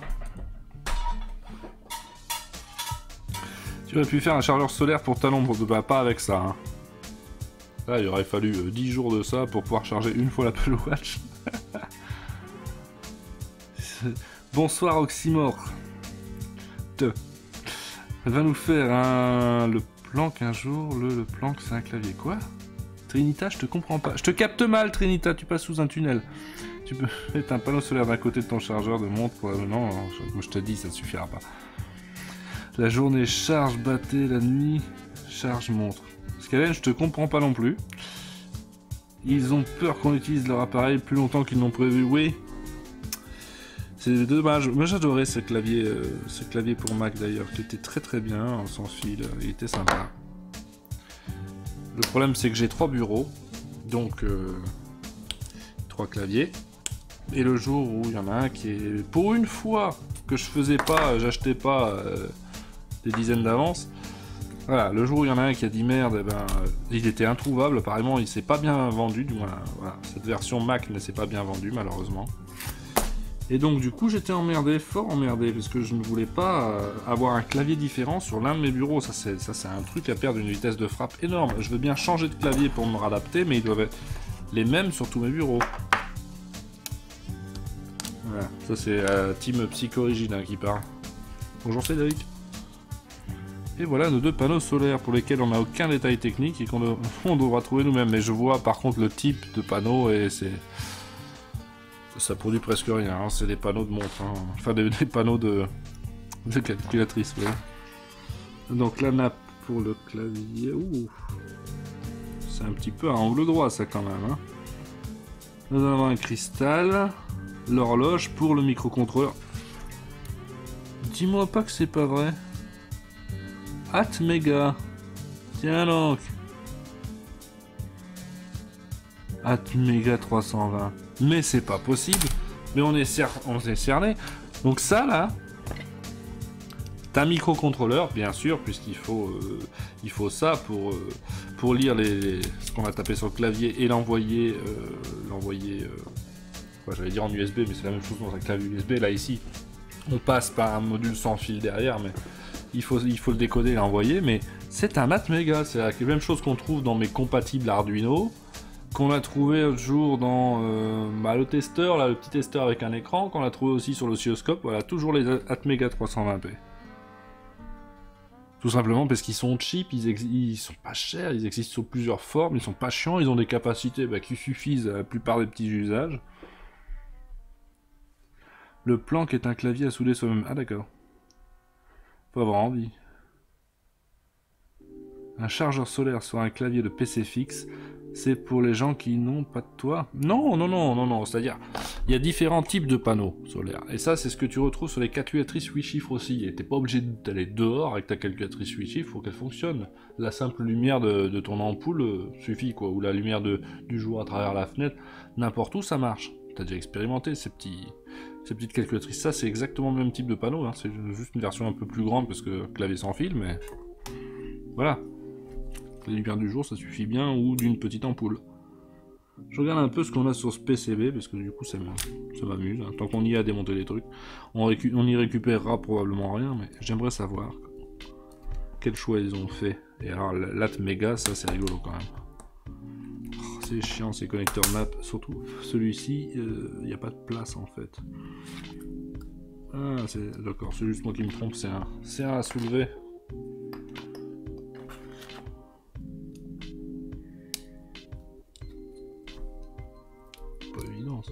Tu aurais pu faire un chargeur solaire pour ta lampe, bah, pas avec ça. Hein. Là, il aurait fallu 10 jours de ça pour pouvoir charger une fois l'Apple Watch. Bonsoir Oxymore. Va nous faire le plank un jour. Le plank, c'est un clavier. Quoi? Trinita, je te comprends pas. Je te capte mal, Trinita, tu passes sous un tunnel. Tu peux mettre un panneau solaire d'un côté de ton chargeur de montre pour... Non, je te dis, ça ne suffira pas. La journée charge batterie, la nuit charge montre. Scalen, je te comprends pas non plus. Ils ont peur qu'on utilise leur appareil plus longtemps qu'ils n'ont prévu. Oui. C'est dommage. Moi j'adorais ce clavier pour Mac d'ailleurs, qui était très très bien, sans fil, il était sympa. Le problème c'est que j'ai 3 bureaux, donc 3 claviers. Et le jour où il y en a un qui est... Pour une fois que je faisais pas, j'achetais pas des dizaines d'avance. Voilà, le jour où il y en a un qui a dit merde, eh ben, il était introuvable, apparemment il s'est pas bien vendu, du moins voilà, cette version Mac ne s'est pas bien vendue malheureusement. Et donc du coup j'étais emmerdé, fort emmerdé, parce que je ne voulais pas avoir un clavier différent sur l'un de mes bureaux. Ça c'est un truc à perdre une vitesse de frappe énorme. Je veux bien changer de clavier pour me réadapter, mais ils doivent être les mêmes sur tous mes bureaux. Voilà, ça c'est Team Psychorigine qui parle. Bonjour Cédric. Et voilà nos 2 panneaux solaires pour lesquels on n'a aucun détail technique et qu'on devra trouver nous-mêmes. Mais je vois par contre le type de panneau et c'est... Ça produit presque rien, hein. C'est des panneaux de montre, hein. Enfin des panneaux de calculatrice, ouais. Donc la nappe pour le clavier, ouh, c'est un petit peu à angle droit ça quand même, hein. Nous avons un cristal, l'horloge pour le microcontrôleur. Dis-moi pas que c'est pas vrai. Atmega, tiens donc. Atmega 320. Mais c'est pas possible. Mais on est cerné. Donc ça là, t'as un microcontrôleur bien sûr, puisqu'il faut ça pour lire ce qu'on a tapé sur le clavier et l'envoyer j'allais dire en USB, mais c'est la même chose dans un clavier USB. Là ici, on passe par un module sans fil derrière, mais il faut le décoder et l'envoyer. Mais c'est un Atmega, c'est la même chose qu'on trouve dans mes compatibles Arduino. Qu'on a trouvé l'autre jour dans le testeur, là, le petit testeur avec un écran, qu'on a trouvé aussi sur l'oscilloscope, voilà, toujours les Atmega 320p. Tout simplement parce qu'ils sont cheap, ils sont pas chers, ils existent sous plusieurs formes, ils sont pas chiants, ils ont des capacités qui suffisent à la plupart des petits usages. Le plank est un clavier à souder soi-même. Ah d'accord. Faut avoir envie. Un chargeur solaire sur un clavier de PC fixe C'est pour les gens qui n'ont pas de toit. Non, non, non, non, non. C'est-à-dire, il y a différents types de panneaux solaires. Et ça, c'est ce que tu retrouves sur les calculatrices 8 chiffres aussi. Et t'es pas obligé d'aller dehors avec ta calculatrice 8 chiffres pour qu'elle fonctionne. La simple lumière de ton ampoule suffit, quoi. Ou la lumière du jour à travers la fenêtre. N'importe où, ça marche. T'as déjà expérimenté ces petites calculatrices. Ça, c'est exactement le même type de panneau. Hein. C'est juste une version un peu plus grande parce que clavier sans fil, mais... Voilà. La lumière du jour, ça suffit bien, ou d'une petite ampoule. Je regarde un peu ce qu'on a sur ce PCB, parce que du coup, ça m'amuse. Hein. Tant qu'on y a à démonter les trucs, on y récupérera probablement rien, mais j'aimerais savoir quel choix ils ont fait. Et alors, l'Atmega, ça, c'est rigolo quand même. Oh, c'est chiant, ces connecteurs NAP. Surtout, celui-ci, il n'y a pas de place, en fait. Ah, d'accord, c'est juste moi qui me trompe, c'est un à soulever. Ça.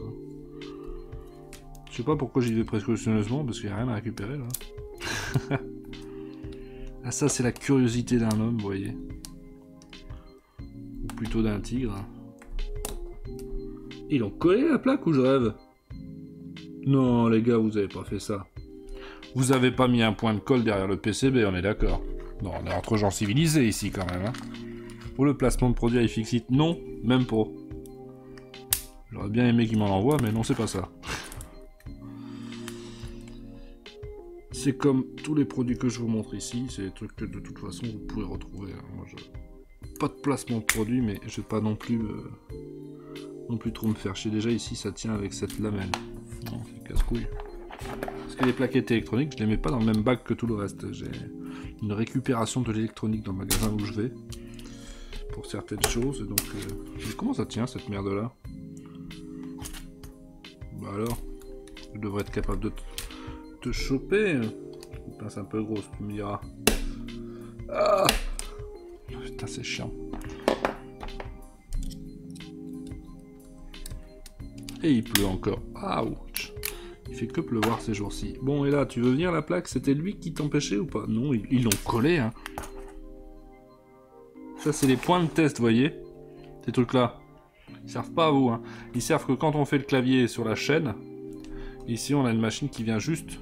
Je sais pas pourquoi j'y vais précautionneusement, parce qu'il n'y a rien à récupérer là. Ah, ça c'est la curiosité d'un homme, vous voyez. Ou plutôt d'un tigre. Ils ont collé la plaque ou je rêve? Non les gars, vous avez pas fait ça. Vous avez pas mis un point de colle derrière le PCB, on est d'accord. Non, on est entre gens civilisés ici quand même. Hein. Pour le placement de produits iFixit, non, même pas. J'aurais bien aimé qu'il m'en envoie, mais non, c'est pas ça. C'est comme tous les produits que je vous montre ici, c'est des trucs que de toute façon vous pouvez retrouver. Moi, pas de placement de produit, mais je vais pas non plus trop me faire chier. Déjà ici, ça tient avec cette lamelle. Non, c'est casse-couille. Parce que les plaquettes électroniques, je les mets pas dans le même bac que tout le reste. J'ai une récupération de l'électronique dans le magasin où je vais. Pour certaines choses, donc... Mais comment ça tient cette merde là? Bah alors, je devrais être capable de te choper. Putain, c'est un peu gros, tu me diras. Ah putain, c'est chiant. Et il pleut encore. Ouch. Il fait que pleuvoir ces jours-ci. Bon, et là, tu veux venir la plaque? C'était lui qui t'empêchait ou pas? Non, ils l'ont collé, hein. Ça, c'est les points de test, vous voyez? Ces trucs-là. Ils servent pas à vous, hein. Ils servent que quand on fait le clavier sur la chaîne. Ici, on a une machine qui vient juste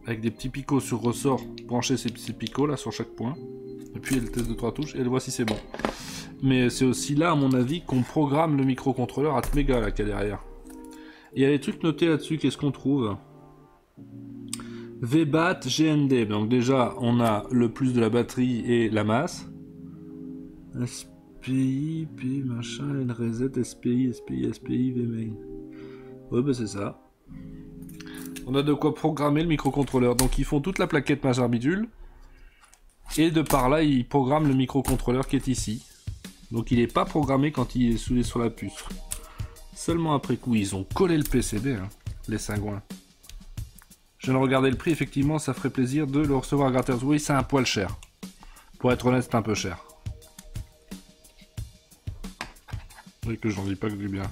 avec des petits picots sur ressort, brancher ces picots là sur chaque point. Et puis le test de 3 touches, et le voici, c'est bon. Mais c'est aussi là, à mon avis, qu'on programme le microcontrôleur Atmega là qu'il y a derrière. Et il y a des trucs notés là-dessus, qu'est-ce qu'on trouve? VBAT, GND. Donc déjà, on a le plus de la batterie et la masse. SPI, P, machin, NRZ, SPI, VMain. Ouais, bah c'est ça. On a de quoi programmer le microcontrôleur. Donc ils font toute la plaquette majeur bidule. Et de par là, ils programment le microcontrôleur qui est ici. Donc il n'est pas programmé quand il est soudé sur la puce. Seulement après coup, ils ont collé le PCB, hein, les cingouins. Je viens de regarder le prix, effectivement, ça ferait plaisir de le recevoir gratos. Oui, c'est un poil cher. Pour être honnête, c'est un peu cher. Oui, que j'en dis pas que du bien.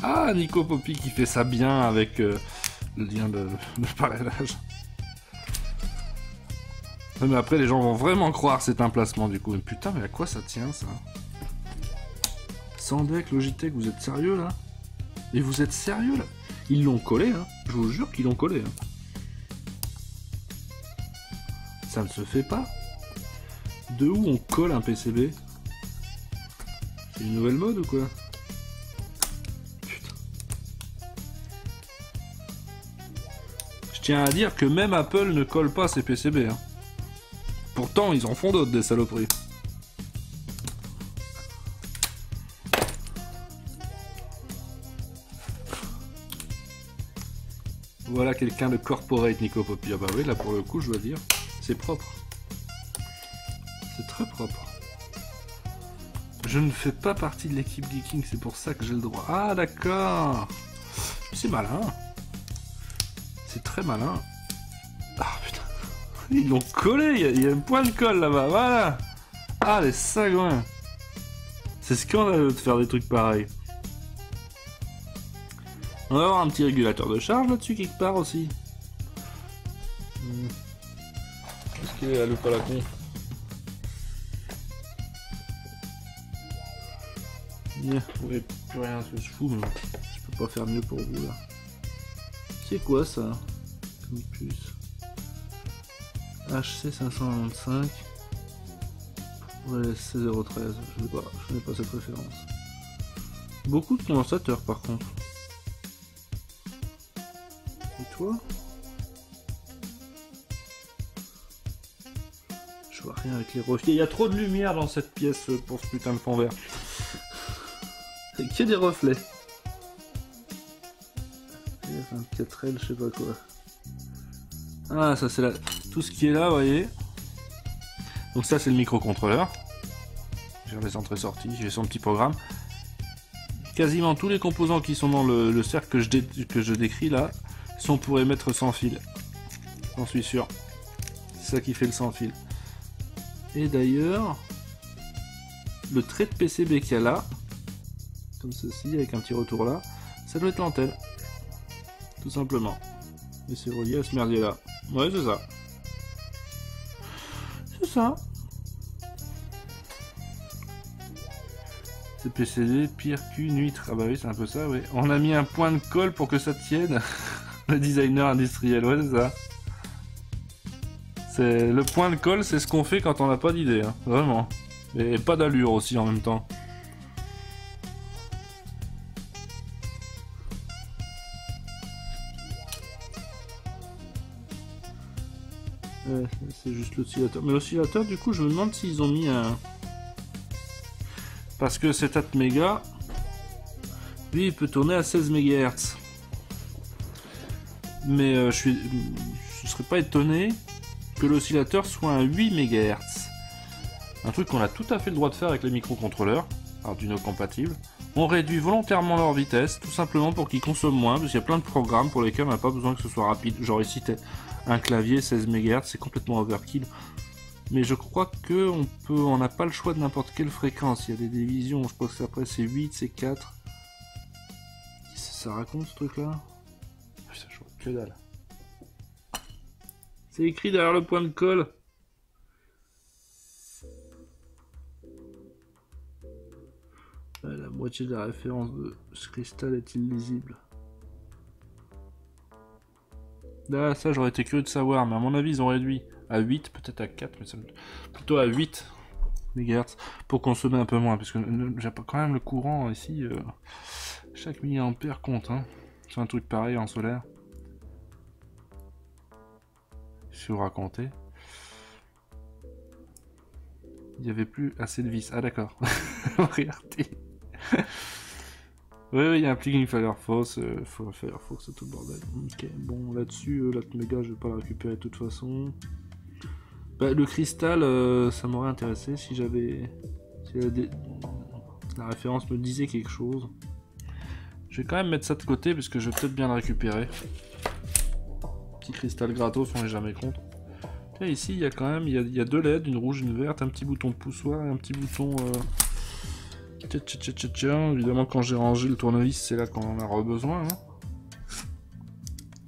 Ah, Nico Poppy qui fait ça bien avec le lien de parrainage. Mais après, les gens vont vraiment croire que c'est un placement du coup. Mais putain, mais à quoi ça tient ça? Sandec, Logitech, vous êtes sérieux là? Et vous êtes sérieux là? Ils l'ont collé, hein. Je vous jure qu'ils l'ont collé. Hein. Ça ne se fait pas. De où on colle un PCB? C'est une nouvelle mode ou quoi? Putain. Je tiens à dire que même Apple ne colle pas ses PCB. Hein. Pourtant, ils en font d'autres des saloperies. Voilà quelqu'un de corporate, Nico Poppy. Ah bah oui, là pour le coup, je dois dire, c'est propre. C'est très propre. Je ne fais pas partie de l'équipe Geeking, c'est pour ça que j'ai le droit. Ah d'accord. C'est malin. C'est très malin. Ah putain. Ils l'ont collé, il y a un point de colle là-bas, voilà. Ah les sagouins. C'est scandaleux de faire des trucs pareils. On va avoir un petit régulateur de charge là-dessus quelque part aussi. Est-ce qu'il est à loupe à la con? Ouais, plus rien, je fous, mais je peux pas faire mieux pour vous là. C'est quoi ça? Comme puce. HC595. Ouais, C013, je n'ai pas cette référence. Beaucoup de condensateurs par contre. Et toi? Je vois rien avec les reflets. Il y a trop de lumière dans cette pièce pour ce putain de fond vert. C'est qu'il y a des reflets. 24L, je sais pas quoi. Ah, ça c'est là. Tout ce qui est là, vous voyez. Donc ça c'est le microcontrôleur. J'ai les entrées-sorties, j'ai son petit programme. Quasiment tous les composants qui sont dans le cercle que je décris là sont pour émettre sans fil. J'en suis sûr. C'est ça qui fait le sans fil. Et d'ailleurs, le trait de PCB qu'il y a là, comme ceci, avec un petit retour là, ça doit être l'antenne. Tout simplement. Et c'est relié à ce merdier là. Ouais, c'est ça. C'est ça. C'est PCB, pire qu'une huître. Ah bah oui, c'est un peu ça, oui. On a mis un point de colle pour que ça tienne. Le designer industriel, ouais, c'est ça. C'est le point de colle, c'est ce qu'on fait quand on n'a pas d'idée, hein. Vraiment. Et pas d'allure aussi en même temps. Ouais, c'est juste l'oscillateur. Mais l'oscillateur, du coup, je me demande s'ils ont mis un... Parce que cet Atmega, lui, il peut tourner à 16 MHz. Mais je serais pas étonné que l'oscillateur soit à 8 MHz. Un truc qu'on a tout à fait le droit de faire avec les microcontrôleurs, Arduino compatibles. On réduit volontairement leur vitesse, tout simplement pour qu'ils consomment moins, parce qu'il y a plein de programmes pour lesquels on n'a pas besoin que ce soit rapide. Genre ici, un clavier 16 MHz, c'est complètement overkill. Mais je crois que on n'a pas le choix de n'importe quelle fréquence. Il y a des divisions, je crois que après c'est 8, c'est 4. Ça raconte ce truc là? Putain, je vois que dalle. C'est écrit derrière le point de colle. La moitié de la référence de ce cristal est illisible. Là, ça j'aurais été curieux de savoir, mais à mon avis ils ont réduit à 8, peut-être à 4, mais plutôt à 8 MHz pour consommer un peu moins, parce que j'ai quand même le courant ici, chaque milliampère compte, hein. C'est un truc pareil en solaire. Je vais vous raconter. Il n'y avait plus assez de vis. Ah d'accord. Regardez. Oui, il y a un plugin Firefox, Firefox, c'est tout le bordel. Ok, bon, là-dessus, l'Atmega, je vais pas le récupérer de toute façon. Bah, le cristal, ça m'aurait intéressé si j'avais... Si la référence me disait quelque chose. Je vais quand même mettre ça de côté, parce que je vais peut-être bien le récupérer. Petit cristal gratos, on n'est jamais contre. Tiens, ici, il y a quand même, il y a deux LED, une rouge, une verte, un petit bouton poussoir et un petit bouton... Tiens, évidemment, quand j'ai rangé le tournevis, c'est là qu'on en a besoin. Hein.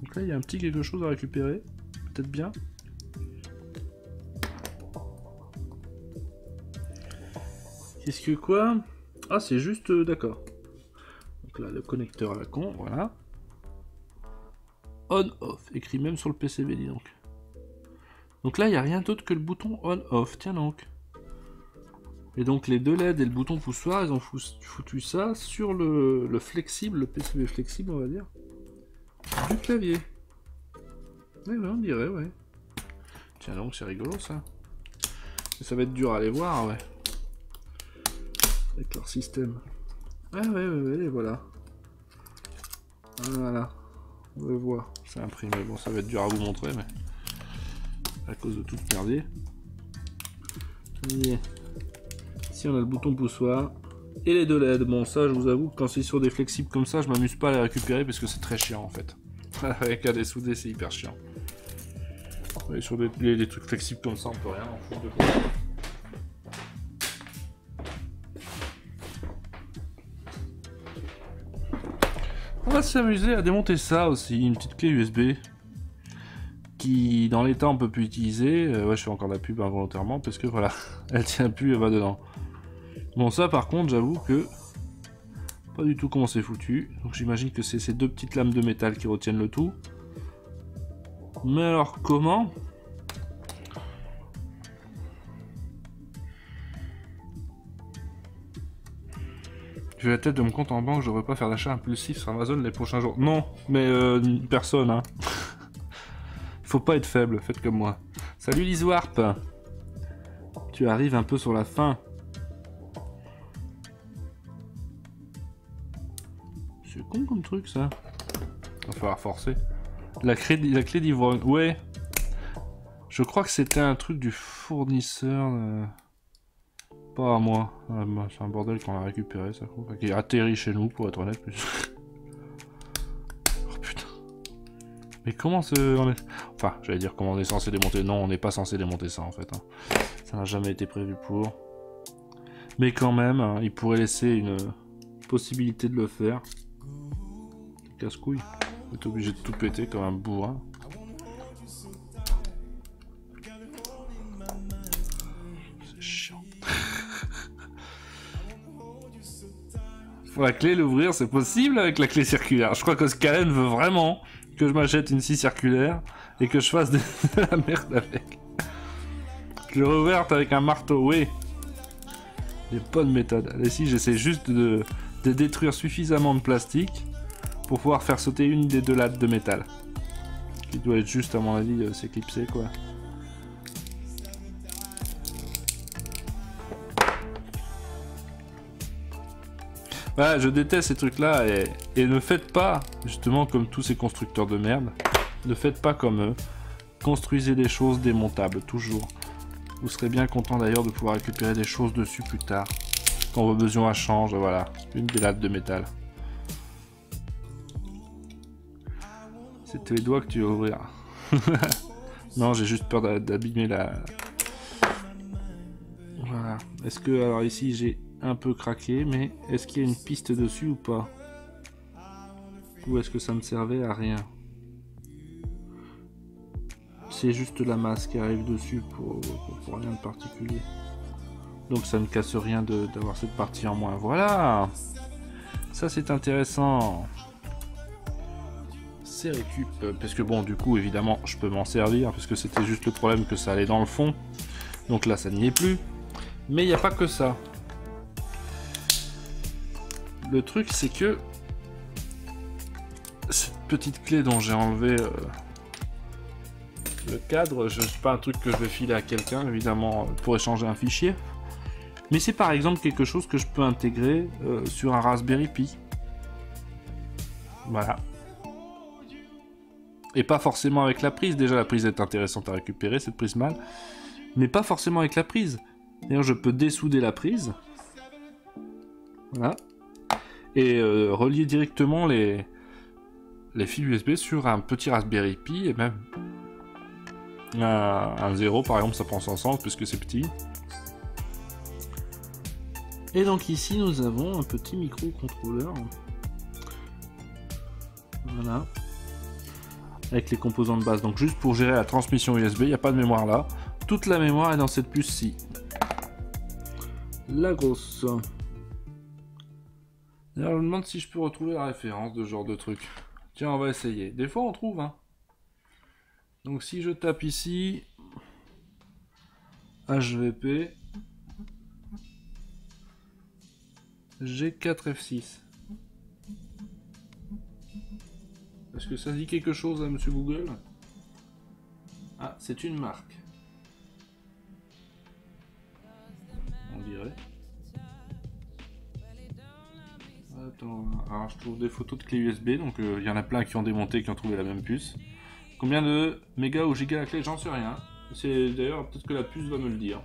Donc là, il y a un petit quelque chose à récupérer. Peut-être bien. Qu'est-ce que quoi? Ah, c'est juste... d'accord. Donc là, le connecteur à la con, voilà. On-off, écrit même sur le PCB, dis donc. Donc là, il n'y a rien d'autre que le bouton on-off, tiens donc. Et donc les deux LED et le bouton poussoir, ils ont foutu ça sur le flexible, le PCB flexible, on va dire, du clavier. Ouais, on dirait, ouais. Tiens donc, c'est rigolo ça. Et ça va être dur à aller voir, ouais. Avec leur système. Ouais, voilà. Voilà. On le voit. C'est imprimé. Bon, ça va être dur à vous montrer, mais... à cause de tout ce merdier. Yeah. Ici, on a le bouton poussoir. Et les deux LED. Bon, ça, je vous avoue que quand c'est sur des flexibles comme ça, je m'amuse pas à les récupérer parce que c'est très chiant, en fait. Avec des soudés, c'est hyper chiant. Et sur des trucs flexibles comme ça, on peut rien en foutre de quoi. On va s'amuser à démonter ça aussi, une petite clé USB qui dans l'état on peut plus utiliser. Ouais, je fais encore la pub involontairement parce que voilà, elle tient plus, elle va dedans. Bon, ça par contre, j'avoue que Pas du tout comment c'est foutu. Donc j'imagine que c'est ces deux petites lames de métal qui retiennent le tout. Mais alors comment? J'ai la tête de mon compte en banque, je devrais pas faire d'achat impulsif sur Amazon les prochains jours. Non, mais personne, hein. Il faut pas être faible, faites comme moi. Salut Lizwarp. Tu arrives un peu sur la fin. C'est con comme truc ça. Il va falloir forcer. La clé d'ivrogne. Ouais. Je crois que c'était un truc du fournisseur. Pas à moi. Ah, bah, c'est un bordel qu'on a récupéré ça. Qui est atterri chez nous pour être honnête. Oh putain. Mais comment on est... Enfin, j'allais dire comment on est censé démonter. Non, on n'est pas censé démonter ça en fait. Hein. Ça n'a jamais été prévu pour. Mais quand même, hein, il pourrait laisser une possibilité de le faire. Casse-couille. On est obligé de tout péter comme un bourrin. C'est chiant. Faut la clé l'ouvrir, c'est possible avec la clé circulaire. Je crois que Scalen veut vraiment que je m'achète une scie circulaire et que je fasse de la merde avec. Je l'ai ouverte avec un marteau, oui. Des bonnes méthodes. Allez, si j'essaie juste de détruire suffisamment de plastique pour pouvoir faire sauter une des deux lattes de métal. Qui doit être juste, à mon avis, s'éclipser, quoi. Voilà, je déteste ces trucs-là et ne faites pas, justement, comme tous ces constructeurs de merde, ne faites pas comme eux. Construisez des choses démontables, toujours. Vous serez bien content d'ailleurs de pouvoir récupérer des choses dessus plus tard. Quand vos besoins changent, voilà, une des lattes de métal. C'était les doigts que tu vas ouvrir. Non, j'ai juste peur d'abîmer la... Voilà. Est-ce que, alors ici, j'ai un peu craqué, mais est-ce qu'il y a une piste dessus ou pas? Ou est-ce que ça ne servait à rien? C'est juste la masse qui arrive dessus pour rien de particulier. Donc ça ne casse rien d'avoir cette partie en moins. Voilà. Ça c'est intéressant. C'est récup. Parce que bon, du coup, évidemment, je peux m'en servir. Parce que c'était juste le problème que ça allait dans le fond. Donc là, ça n'y est plus. Mais il n'y a pas que ça. Le truc, c'est que... cette petite clé dont j'ai enlevé... le cadre, c'est pas un truc que je vais filer à quelqu'un, évidemment, pour échanger un fichier. Mais c'est par exemple quelque chose que je peux intégrer sur un Raspberry Pi. Voilà. Et pas forcément avec la prise. Déjà, la prise est intéressante à récupérer, cette prise mâle. Mais pas forcément avec la prise. D'ailleurs, je peux dessouder la prise. Voilà. Et relier directement les fils USB sur un petit Raspberry Pi, et même... un 0 par exemple, ça prend son sens puisque c'est petit. Et donc ici nous avons un petit microcontrôleur. Voilà. Avec les composants de base. Donc juste pour gérer la transmission USB, il n'y a pas de mémoire là. Toute la mémoire est dans cette puce-ci. La grosse. D'ailleurs je me demande si je peux retrouver la référence de ce genre de truc. Tiens, on va essayer. Des fois on trouve, hein. Donc si je tape ici HVP G4F6. Est-ce que ça dit quelque chose à Monsieur Google? Ah, c'est une marque. On dirait. Attends, alors je trouve des photos de clés USB, donc il y en a plein qui ont démonté, qui ont trouvé la même puce. Combien de mégas ou gigas la clé? J'en sais rien. C'est d'ailleurs peut-être que la puce va me le dire.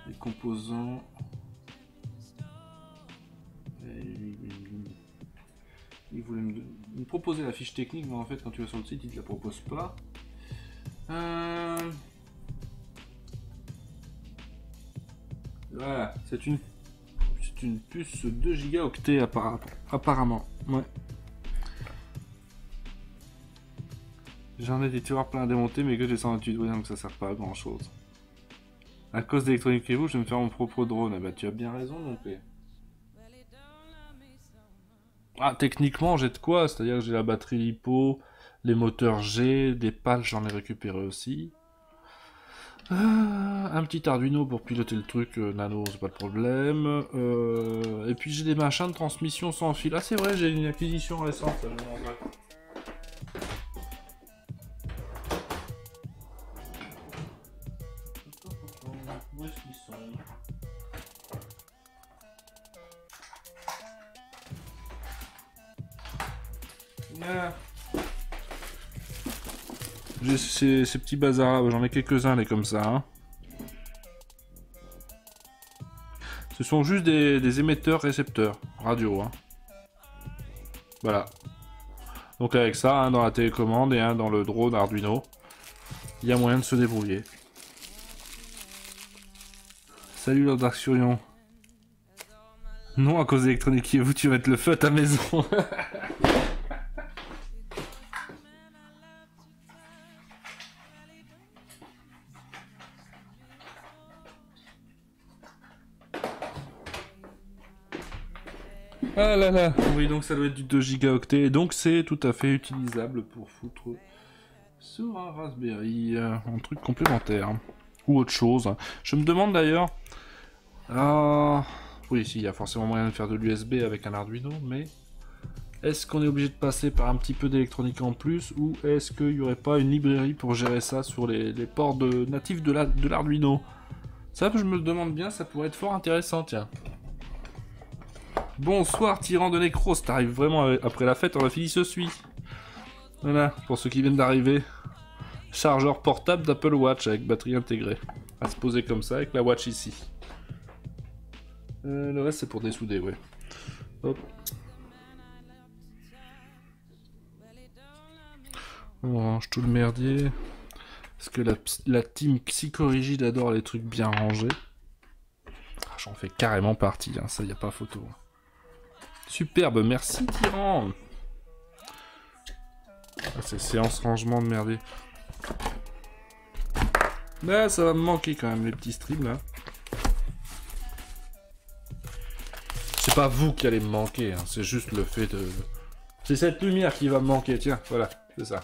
Les composants. Il voulait me proposer la fiche technique, mais en fait quand tu vas sur le site, il te la propose pas. Voilà, c'est une puce 2 gigaoctets apparemment. Ouais. J'en ai des tiroirs plein à démonter, mais que j'ai 128 doigts, donc ça sert pas à grand chose. À cause d'Electronic Evo, je vais me faire mon propre drone. Ah bah tu as bien raison, mon père. Ah, techniquement, j'ai de quoi, c'est-à-dire que j'ai la batterie LiPo, les moteurs G, des pales, j'en ai récupéré aussi. Un petit Arduino pour piloter le truc nano, c'est pas le problème. Et puis j'ai des machins de transmission sans fil. Ah, c'est vrai, j'ai une acquisition récente, ça, je m'en vais. Où est-ce qu'ils sont? Yeah. J'ai ces petits bazars là, j'en ai quelques-uns les comme ça. Hein. Ce sont juste des émetteurs-récepteurs radio. Hein. Voilà. Donc avec ça, un dans la télécommande et un dans le drone Arduino, il y a moyen de se débrouiller. Salut Lord Arxurion. Non, à cause d'électronique, vous tu vas être le feu à ta maison. Ah là là. Oui, donc ça doit être du 2 gigaoctets, donc c'est tout à fait utilisable pour foutre sur un Raspberry, un truc complémentaire. Ou autre chose. Je me demande d'ailleurs... Oui, si, il y a forcément moyen de faire de l'USB avec un Arduino, mais... Est-ce qu'on est obligé de passer par un petit peu d'électronique en plus, ou est-ce qu'il n'y aurait pas une librairie pour gérer ça sur les ports natifs de l'Arduino? Ça, je me le demande bien, ça pourrait être fort intéressant, tiens. Bonsoir, tyran de Necros, t'arrives vraiment après la fête, on a fini ce suit. Voilà, pour ceux qui viennent d'arriver. Chargeur portable d'Apple Watch avec batterie intégrée. À se poser comme ça avec la Watch ici. Le reste c'est pour dessouder, ouais. Hop. On range tout le merdier. Parce que la team psychorigide adore les trucs bien rangés. Ah, j'en fais carrément partie, hein, ça y a pas photo. Superbe, merci tyran. Ah, c'est séance rangement de merdier. Là, ça va me manquer quand même les petits streams là. C'est pas vous qui allez me manquer, hein, c'est juste le fait de... C'est cette lumière qui va me manquer, tiens, voilà, c'est ça.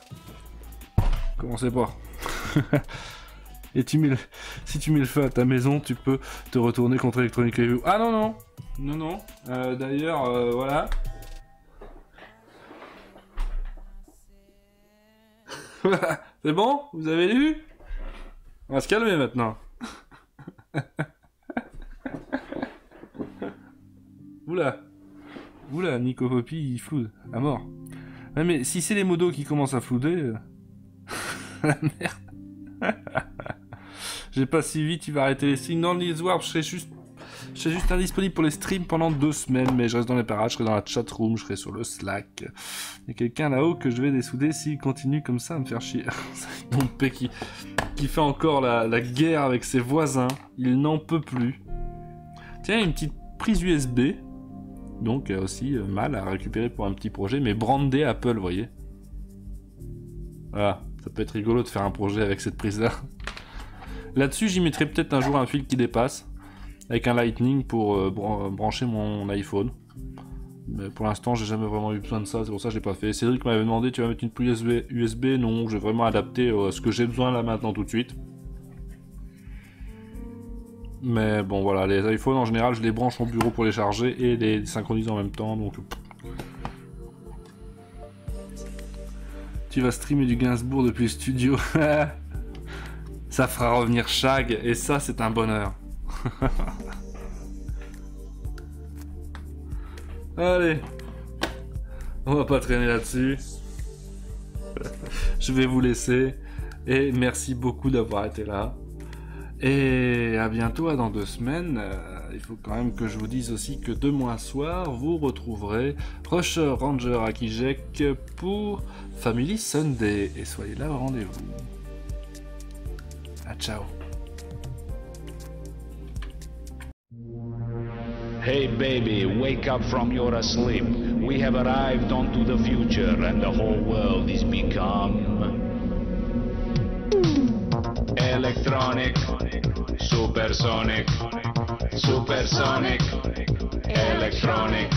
Commencez pas. Et si tu mets le feu à ta maison, tu peux te retourner contre Electronic Review. Ah non, non. Non, non. D'ailleurs, voilà. C'est bon? Vous avez lu? On va se calmer maintenant. Oula. Oula, Nico Poppy, il floude. À mort. Ouais, mais si c'est les modos qui commencent à flouder... Merde. J'ai pas si vite, il va arrêter les streams. Dans le Warp, je serai juste indisponible pour les streams pendant 2 semaines, mais je reste dans les parages, je serai dans la chatroom, je serai sur le Slack. Il y a quelqu'un là-haut que je vais dessouder s'il continue comme ça à me faire chier. C'est mon P qui fait encore la guerre avec ses voisins. Il n'en peut plus. Tiens, une petite prise USB. Donc aussi mal à récupérer pour un petit projet, mais brandé Apple, vous voyez. Voilà, ça peut être rigolo de faire un projet avec cette prise-là. Là-dessus, j'y mettrai peut-être un jour un fil qui dépasse, avec un Lightning pour brancher mon iPhone. Mais pour l'instant, j'ai jamais vraiment eu besoin de ça, c'est pour ça que j'ai pas fait. Cédric m'avait demandé, tu vas mettre une prise USB? Non, j'ai vraiment adapté à ce que j'ai besoin là maintenant tout de suite. Mais bon voilà, les iPhones en général, je les branche au bureau pour les charger et les synchroniser en même temps, donc... Tu vas streamer du Gainsbourg depuis le studio. Ça fera revenir Shag, et ça, c'est un bonheur. Allez. On va pas traîner là-dessus. Je vais vous laisser. Et merci beaucoup d'avoir été là. Et à bientôt, à dans 2 semaines. Il faut quand même que je vous dise aussi que demain soir, vous retrouverez Rusher Ranger Akijek pour Family Sunday. Et soyez là au rendez-vous. Ah, ciao. Hey baby, wake up from your sleep. We have arrived onto the future and the whole world is become electronic, supersonic, supersonic, electronic.